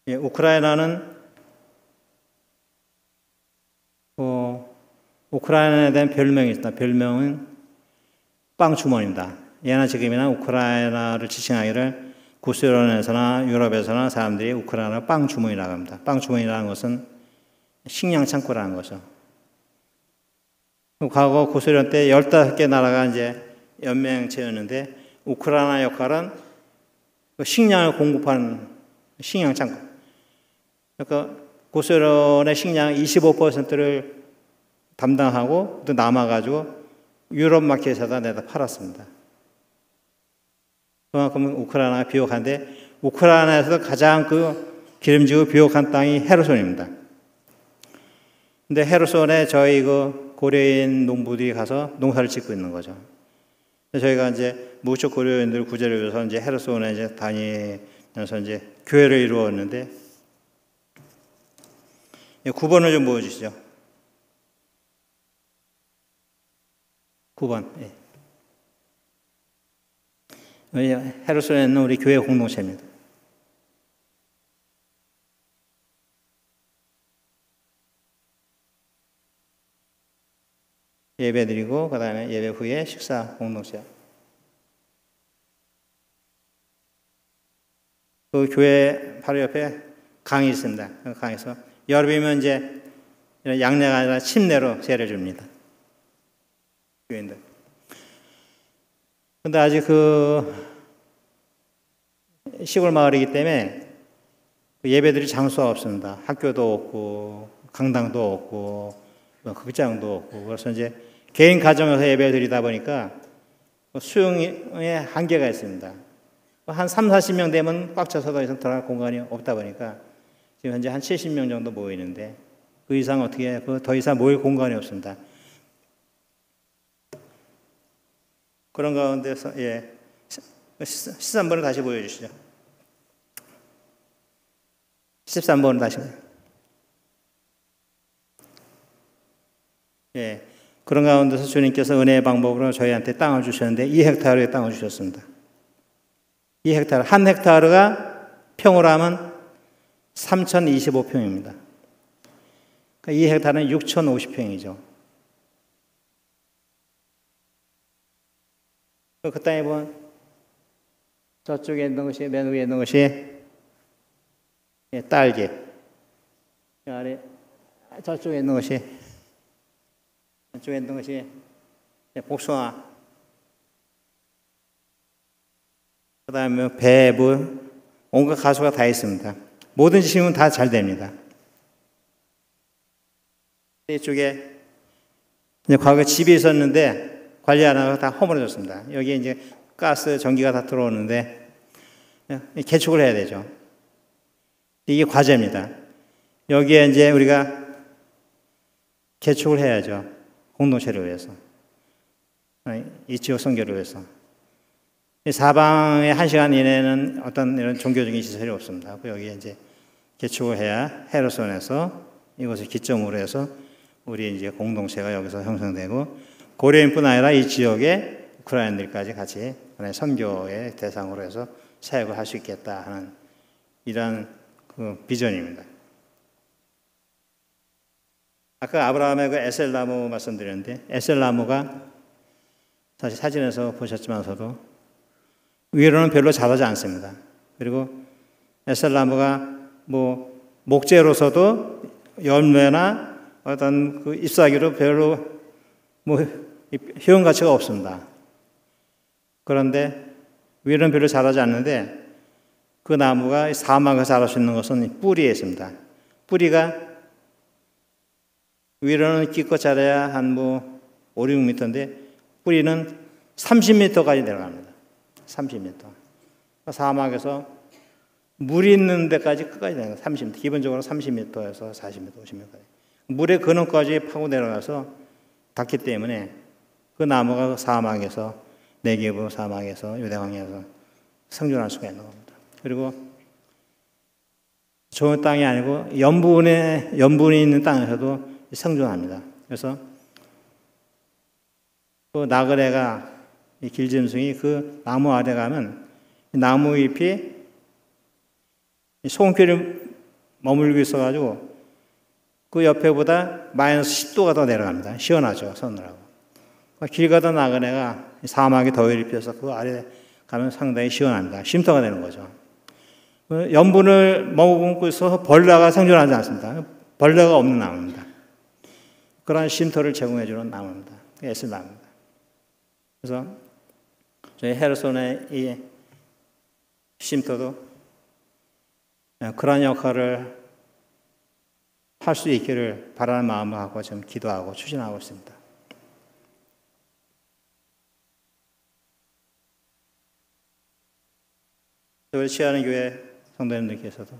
우크라이나는 우크라이나에 대한 별명이 있습니다. 별명은 빵주머니입니다. 예나 지금이나 우크라이나를 지칭하기를 구소련에서나 유럽에서나 사람들이 우크라이나를 빵주머니라고 합니다. 빵주머니라는 것은 식량 창고라는 거죠. 과거 구소련 때 15개 나라가 이제 연맹체였는데, 우크라이나 역할은 식량을 공급하는 식량 창고. 그러니까 구소련의 식량 25%를 담당하고 또 남아가지고 유럽 마켓에다 내다 팔았습니다. 그만큼 우크라이나가 비옥한데, 우크라이나에서 가장 그 기름지고 비옥한 땅이 헤르손입니다. 근데 헤르손에 저희 그 고려인 농부들이 가서 농사를 짓고 있는 거죠. 저희가 이제 무국적 고려인들 구제를 위해서 이제 헤르손에 이제 다니면서 이제 교회를 이루었는데, 9번을 좀 보여주시죠. 9번. 예. 헤르손에 있는 우리 교회 공동체입니다. 예배 드리고 그 다음에 예배 후에 식사 공동체. 그 교회 바로 옆에 강이 있습니다. 그 강에서 여름이면 이제 양내가 아니라 침내로 세례 줍니다. 교인들. 근데 아직 그 시골 마을이기 때문에 예배드릴 장소가 없습니다. 학교도 없고 강당도 없고 극장도 없고 그래서 이제 개인 가정에서 예배드리다 보니까 수용에 한계가 있습니다. 한 3, 40명 되면 꽉 차서 더 이상 들어갈 공간이 없다 보니까 지금 현재 한 70명 정도 모이는데 그 이상 어떻게 더 이상 모일 공간이 없습니다. 그런 가운데서 13번을 다시 보여주시죠. 13번을 다시. 그런 가운데서 주님께서 은혜의 방법으로 저희한테 땅을 주셨는데 2헥타르의 땅을 주셨습니다. 2헥타르, 한 헥타르가 평으로 하면 3,025평입니다. 그러니까 2헥타르는 6,050평이죠. 그 땅에 보면 저쪽에 있는 것이, 맨 위에 있는 것이 딸기, 아래 저쪽에 있는 것이, 저쪽에 있는 것이 복숭아, 그 다음에 배부, 온갖 가수가 다 있습니다. 뭐든지 심으면 다 잘 됩니다. 이쪽에 이제 과거에 집이 있었는데 관리 안 하고 다 허물어졌습니다. 여기에 이제 가스, 전기가 다 들어오는데 개축을 해야 되죠. 이게 과제입니다. 여기에 이제 우리가 개축을 해야죠. 공동체를 위해서. 이 지역 선교를 위해서. 사방에 1시간 이내는 어떤 이런 종교적인 시설이 없습니다. 여기에 이제 개축을 해야 헤르손에서 이것을 기점으로 해서 우리 이제 공동체가 여기서 형성되고 고려인뿐 아니라 이 지역의 우크라이나들까지 같이 선교의 대상으로 해서 사역을 할 수 있겠다 하는 이러한 그 비전입니다. 아까 아브라함의 그 에셀나무 말씀드렸는데 에셀나무가 사실 사진에서 보셨지만서도 위로는 별로 자라지 않습니다. 그리고 에셀나무가 뭐 목재로서도 열매나 어떤 그 잎사귀로 별로 뭐 효용 가치가 없습니다. 그런데 위로는 별로 자라지 않는데 그 나무가 사막에 자랄 수 있는 것은 뿌리에 있습니다. 뿌리가 위로는 기껏 자라야 한 뭐 5, 6m인데 뿌리는 30m까지 내려갑니다. 30m. 사막에서 물 있는 데까지 끝까지 내려갑니다. 30m. 기본적으로 30m에서 40m, 50m까지. 물의 근원까지 파고 내려가서 닿기 때문에 그 나무가 사막에서 네게브 사막에서 유대광야에서 생존할 수가 있는 겁니다. 그리고 좋은 땅이 아니고 염분이 있는 땅에서도 생존합니다. 그래서 그 나그네가 이 길짐승이 그 나무 아래 가면 나무 잎이 소금기를 머물고 있어가지고 그 옆에보다 마이너스 10도가 더 내려갑니다. 시원하죠, 서늘하고. 길 가던 나그네가 사막에 더위를 입혀서 그 아래 가면 상당히 시원합니다. 쉼터가 되는 거죠. 염분을 머금고 있어서 벌레가 생존하지 않습니다. 벌레가 없는 나무입니다. 그런 쉼터를 제공해주는 나무입니다. 에슬나무입니다. 그래서 저희 헤르손의 이 쉼터도 그런 역할을 할 수 있기를 바라는 마음을 갖고 지금 기도하고 추진하고 있습니다. 저를 취하는 교회 성도님들께서도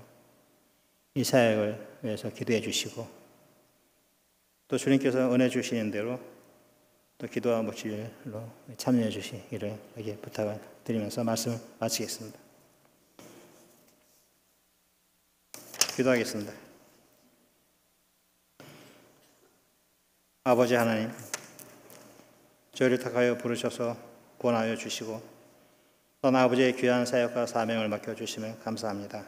이 사역을 위해서 기도해 주시고 또 주님께서 은혜 주시는 대로 또 기도와 묵시로 참여해 주시기를 여기 부탁을 드리면서 말씀을 마치겠습니다. 기도하겠습니다. 아버지 하나님, 저희를 택하여 부르셔서 구원하여 주시고 또한 아버지의 귀한 사역과 사명을 맡겨주시며 감사합니다.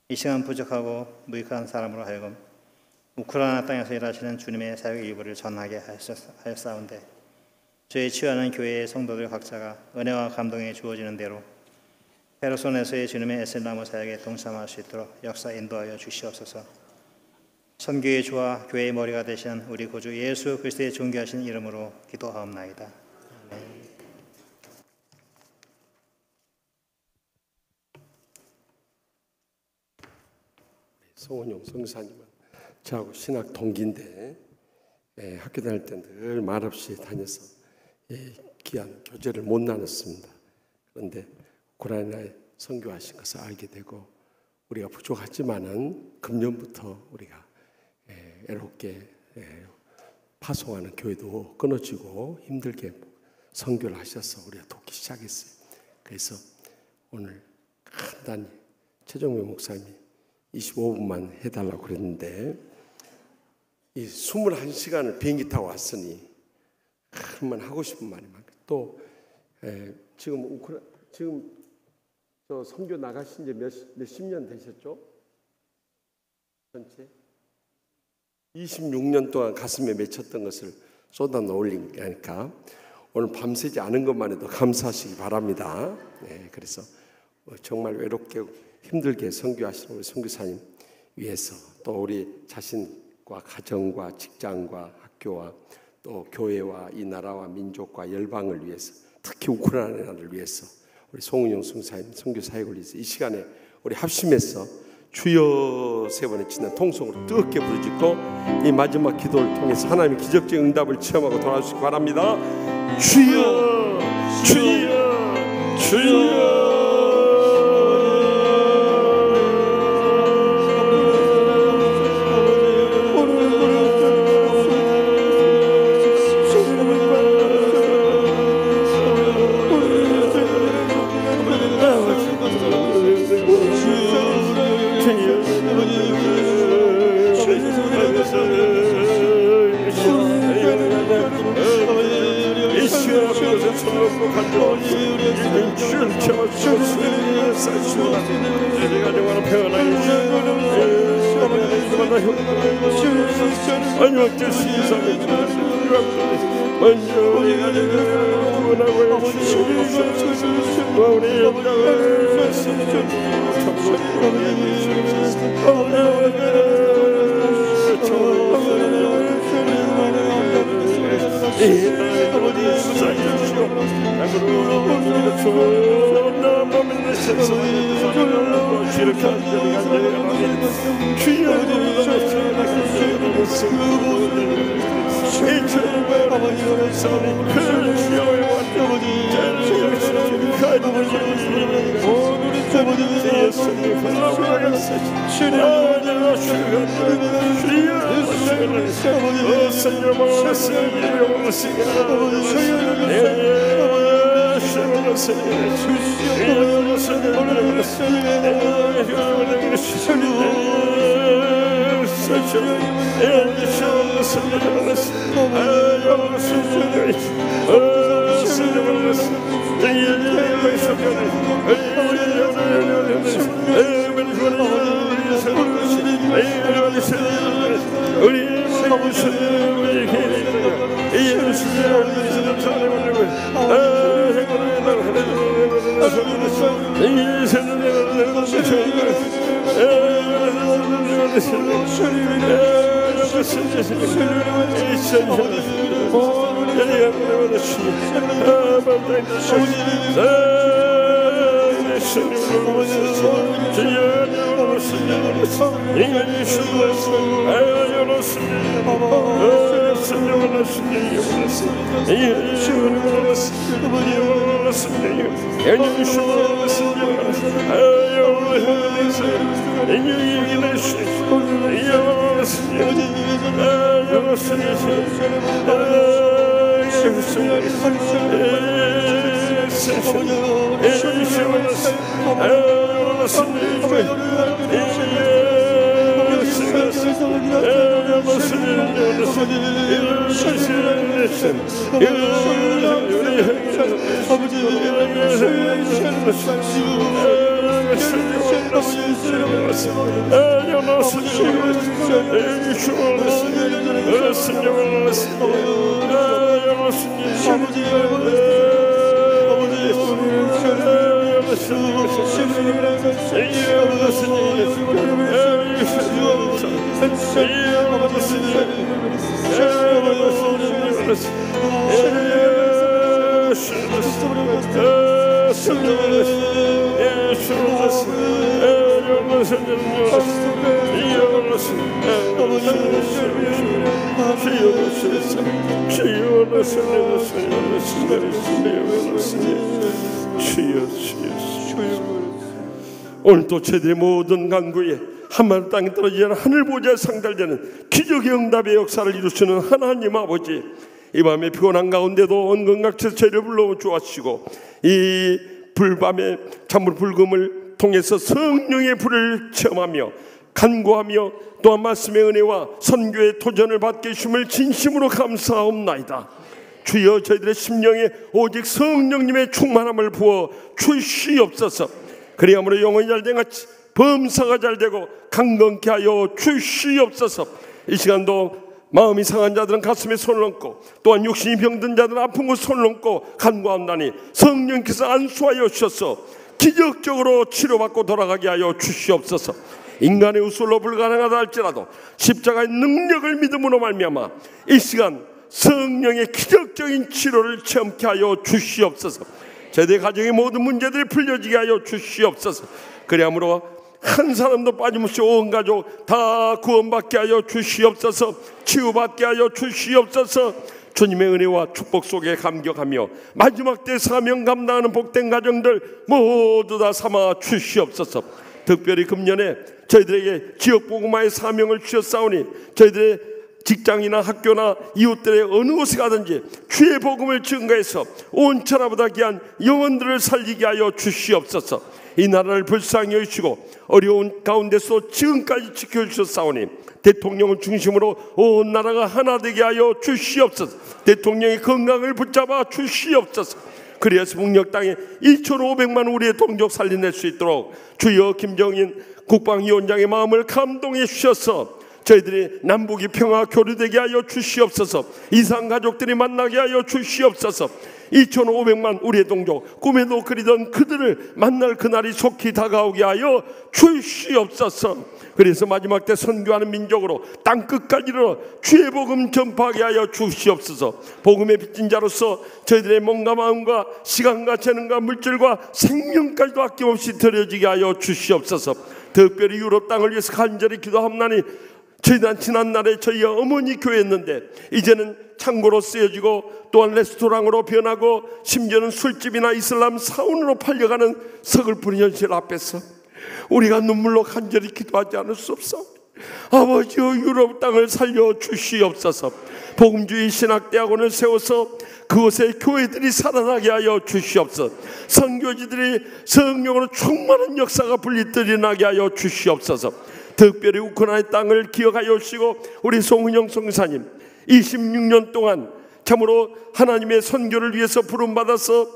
이 시간 부족하고 무익한 사람으로 하여금 우크라이나 땅에서 일하시는 주님의 사역의 일부를 전하게 하였사온데 저희 치유하는 교회의 성도들 각자가 은혜와 감동에 주어지는 대로 헤르손에서의 주님의 에셀나무 사역에 동참할 수 있도록 역사 인도하여 주시옵소서. 선교의 주와 교회의 머리가 되신 우리 구주 예수 그리스도의 존귀하신 이름으로 기도하옵나이다. 아멘. 송은용 선교사님은 저하고 신학 동기인데 학교 다닐 때 늘 말없이 다녀서 귀한 교제를 못 나눴습니다. 그런데 우크라이나에 선교하신 것을 알게 되고 우리가 부족하지만은 금년부터 우리가 애롭게 파송하는 교회도 끊어지고 힘들게 선교를 하셔서 우리가 돕기 시작했어요. 그래서 오늘 간단히 최종명 목사님이 25분만 해달라고 그랬는데 이 21시간을 비행기 타고 왔으니 한번 하고 싶은 말이 많고 또 지금 저 선교 나가신 지 몇십 년 되셨죠? 전체 26년 동안 가슴에 맺혔던 것을 쏟아 놓으니까 오늘 밤새지 않은 것만 해도 감사하시기 바랍니다. 그래서 정말 외롭게 힘들게 선교하시는 우리 선교사님 위해서 또 우리 자신과 가정과 직장과 학교와 또 교회와 이 나라와 민족과 열방을 위해서 특히 우크라이나를 위해서 우리 송은영 선교사님 선교 사역을 위해서 이 시간에 우리 합심해서 주여 세 번에 치는 통성으로 뜨겁게 부르짖고 이 마지막 기도를 통해서 하나님의 기적적인 응답을 체험하고 돌아오시기 바랍니다. 주여 주여 주여 오늘도 저희들의 모든 간구에 한마디 땅에 떨어지지 않은 하늘 보좌에 상달되는 기적의 응답의 역사를 이루시는 하나님 아버지, 이 밤에 피곤한 가운데도 온건각처에서 저희를 불러 주옵시고 이 불밤의 찬물 불금을 통해서 성령의 불을 체험하며 간구하며 또한 말씀의 은혜와 선교의 도전을 받게 해주심을 진심으로 감사하옵나이다. 주여 저희들의 심령에 오직 성령님의 충만함을 부어 주시옵소서. 그리함으로 영혼이 잘된 같이 범사가 잘되고 강건케 하여 주시옵소서. 이 시간도 마음이 상한 자들은 가슴에 손을 얹고 또한 육신이 병든 자들은 아픈 곳 손을 얹고 간구한다니 성령께서 안수하여 주셔서 기적적으로 치료받고 돌아가게 하여 주시옵소서. 인간의 우술로 불가능하다 할지라도 십자가의 능력을 믿음으로 말미암아 이 시간 성령의 기적적인 치료를 체험케 하여 주시옵소서. 저희들 가정의 모든 문제들이 풀려지게 하여 주시옵소서. 그리함으로 한 사람도 빠짐없이 온 가족 다 구원받게 하여 주시옵소서. 치유받게 하여 주시옵소서. 주님의 은혜와 축복 속에 감격하며 마지막 때 사명 감당하는 복된 가정들 모두 다 삼아 주시옵소서. 특별히 금년에 저희들에게 지역복음화의 사명을 주셨사오니 저희들의 직장이나 학교나 이웃들의 어느 곳에 가든지 주의 복음을 증거해서 온 천하보다 귀한 영혼들을 살리게 하여 주시옵소서. 이 나라를 불쌍히 여기시고 어려운 가운데서 지금까지 지켜주셨사오니 대통령을 중심으로 온 나라가 하나 되게 하여 주시옵소서. 대통령의 건강을 붙잡아 주시옵소서. 그리하여 북녘 땅에 2,500만 우리의 동족 살려낼 수 있도록 주여 김정인 국방위원장의 마음을 감동해 주셔서 저희들이 남북이 평화 교류되게 하여 주시옵소서. 이상 가족들이 만나게 하여 주시옵소서. 2,500만 우리의 동족 꿈에도 그리던 그들을 만날 그날이 속히 다가오게 하여 주시옵소서. 그래서 마지막 때 선교하는 민족으로 땅끝까지 이르러 주의 복음 전파하게 하여 주시옵소서. 복음의 빚진 자로서 저희들의 몸과 마음과 시간과 재능과 물질과 생명까지도 아낌없이 드려지게 하여 주시옵소서. 특별히 유럽 땅을 위해서 간절히 기도합나니 저희는 지난날에 저희 어머니 교회였는데 이제는 창고로 쓰여지고 또한 레스토랑으로 변하고 심지어는 술집이나 이슬람 사원으로 팔려가는 서글픈 현실 앞에서 우리가 눈물로 간절히 기도하지 않을 수 없어. 아버지여 유럽 땅을 살려 주시옵소서. 복음주의 신학대학원을 세워서 그곳에 교회들이 살아나게 하여 주시옵소서. 선교지들이 성령으로 충만한 역사가 분리들이 나게 하여 주시옵소서. 특별히 우크라이나 땅을 기억하여 주시고 우리 송은영 성사님 26년 동안 참으로 하나님의 선교를 위해서 부름받아서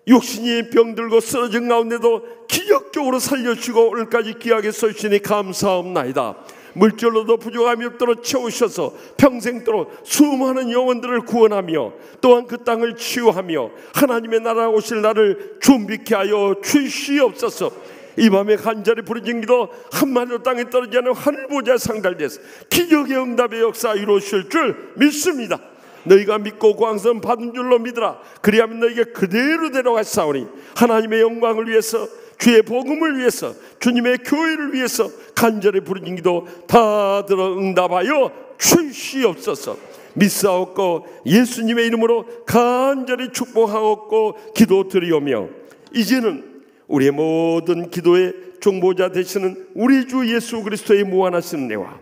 육신이 병들고 쓰러진 가운데도 기적적으로 살려주시고 오늘까지 귀하게 써주시니 감사합나이다. 물질로도 부족함이 없도록 채우셔서 평생도록 수많은 영혼들을 구원하며 또한 그 땅을 치유하며 하나님의 나라 오실 날을 준비케 하여 주시옵소서. 이 밤에 간절히 부르짖은 기도 한마디로 땅에 떨어지지 않은 하늘보좌에 상달돼서 기적의 응답의 역사 이루실 줄 믿습니다. 너희가 믿고 구원선 받은 줄로 믿으라. 그리하면 너희에게 그대로 데려가사오니 하나님의 영광을 위해서 주의 복음을 위해서 주님의 교회를 위해서 간절히 부르짖은 기도 다 들어 응답하여 주시옵소서. 믿사옵고 예수님의 이름으로 간절히 축복하옵고 기도드리오며 이제는 우리의 모든 기도의 중보자 되시는 우리 주 예수 그리스도의 무한하신 은혜와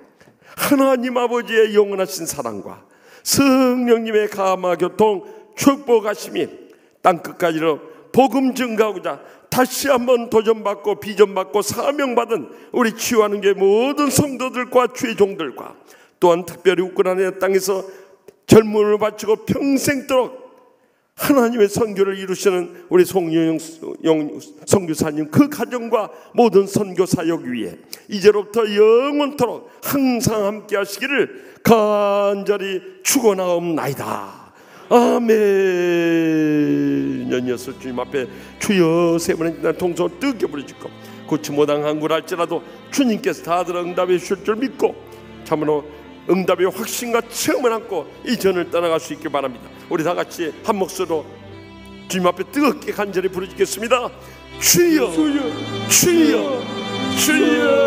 하나님 아버지의 영원하신 사랑과 성령님의 감화 교통 축복하심이 땅끝까지로 복음 증가하고자 다시 한번 도전받고 비전받고 사명받은 우리 치유하는 게 모든 성도들과 주의 종들과 또한 특별히 우크라이나 땅에서 젊음을 바치고 평생도록 하나님의 선교를 이루시는 우리 송유영 선교사님, 그 가정과 모든 선교 사역 위에 이제로부터 영원토록 항상 함께 하시기를 간절히 축원하옵나이다. 아멘. 연이어서 주님 앞에 주여 세 번의 날 통성을 뜨겁게 부르짖고 고치 못한 걸 할지라도 주님께서 다들 응답해 주실 줄 믿고 참으로 응답의 확신과 체험을 안고 이 전을 떠나갈 수 있길 바랍니다. 우리 다 같이 한 목소리로 주님 앞에 뜨겁게 간절히 부르짖겠습니다. 주여, 주여, 주여.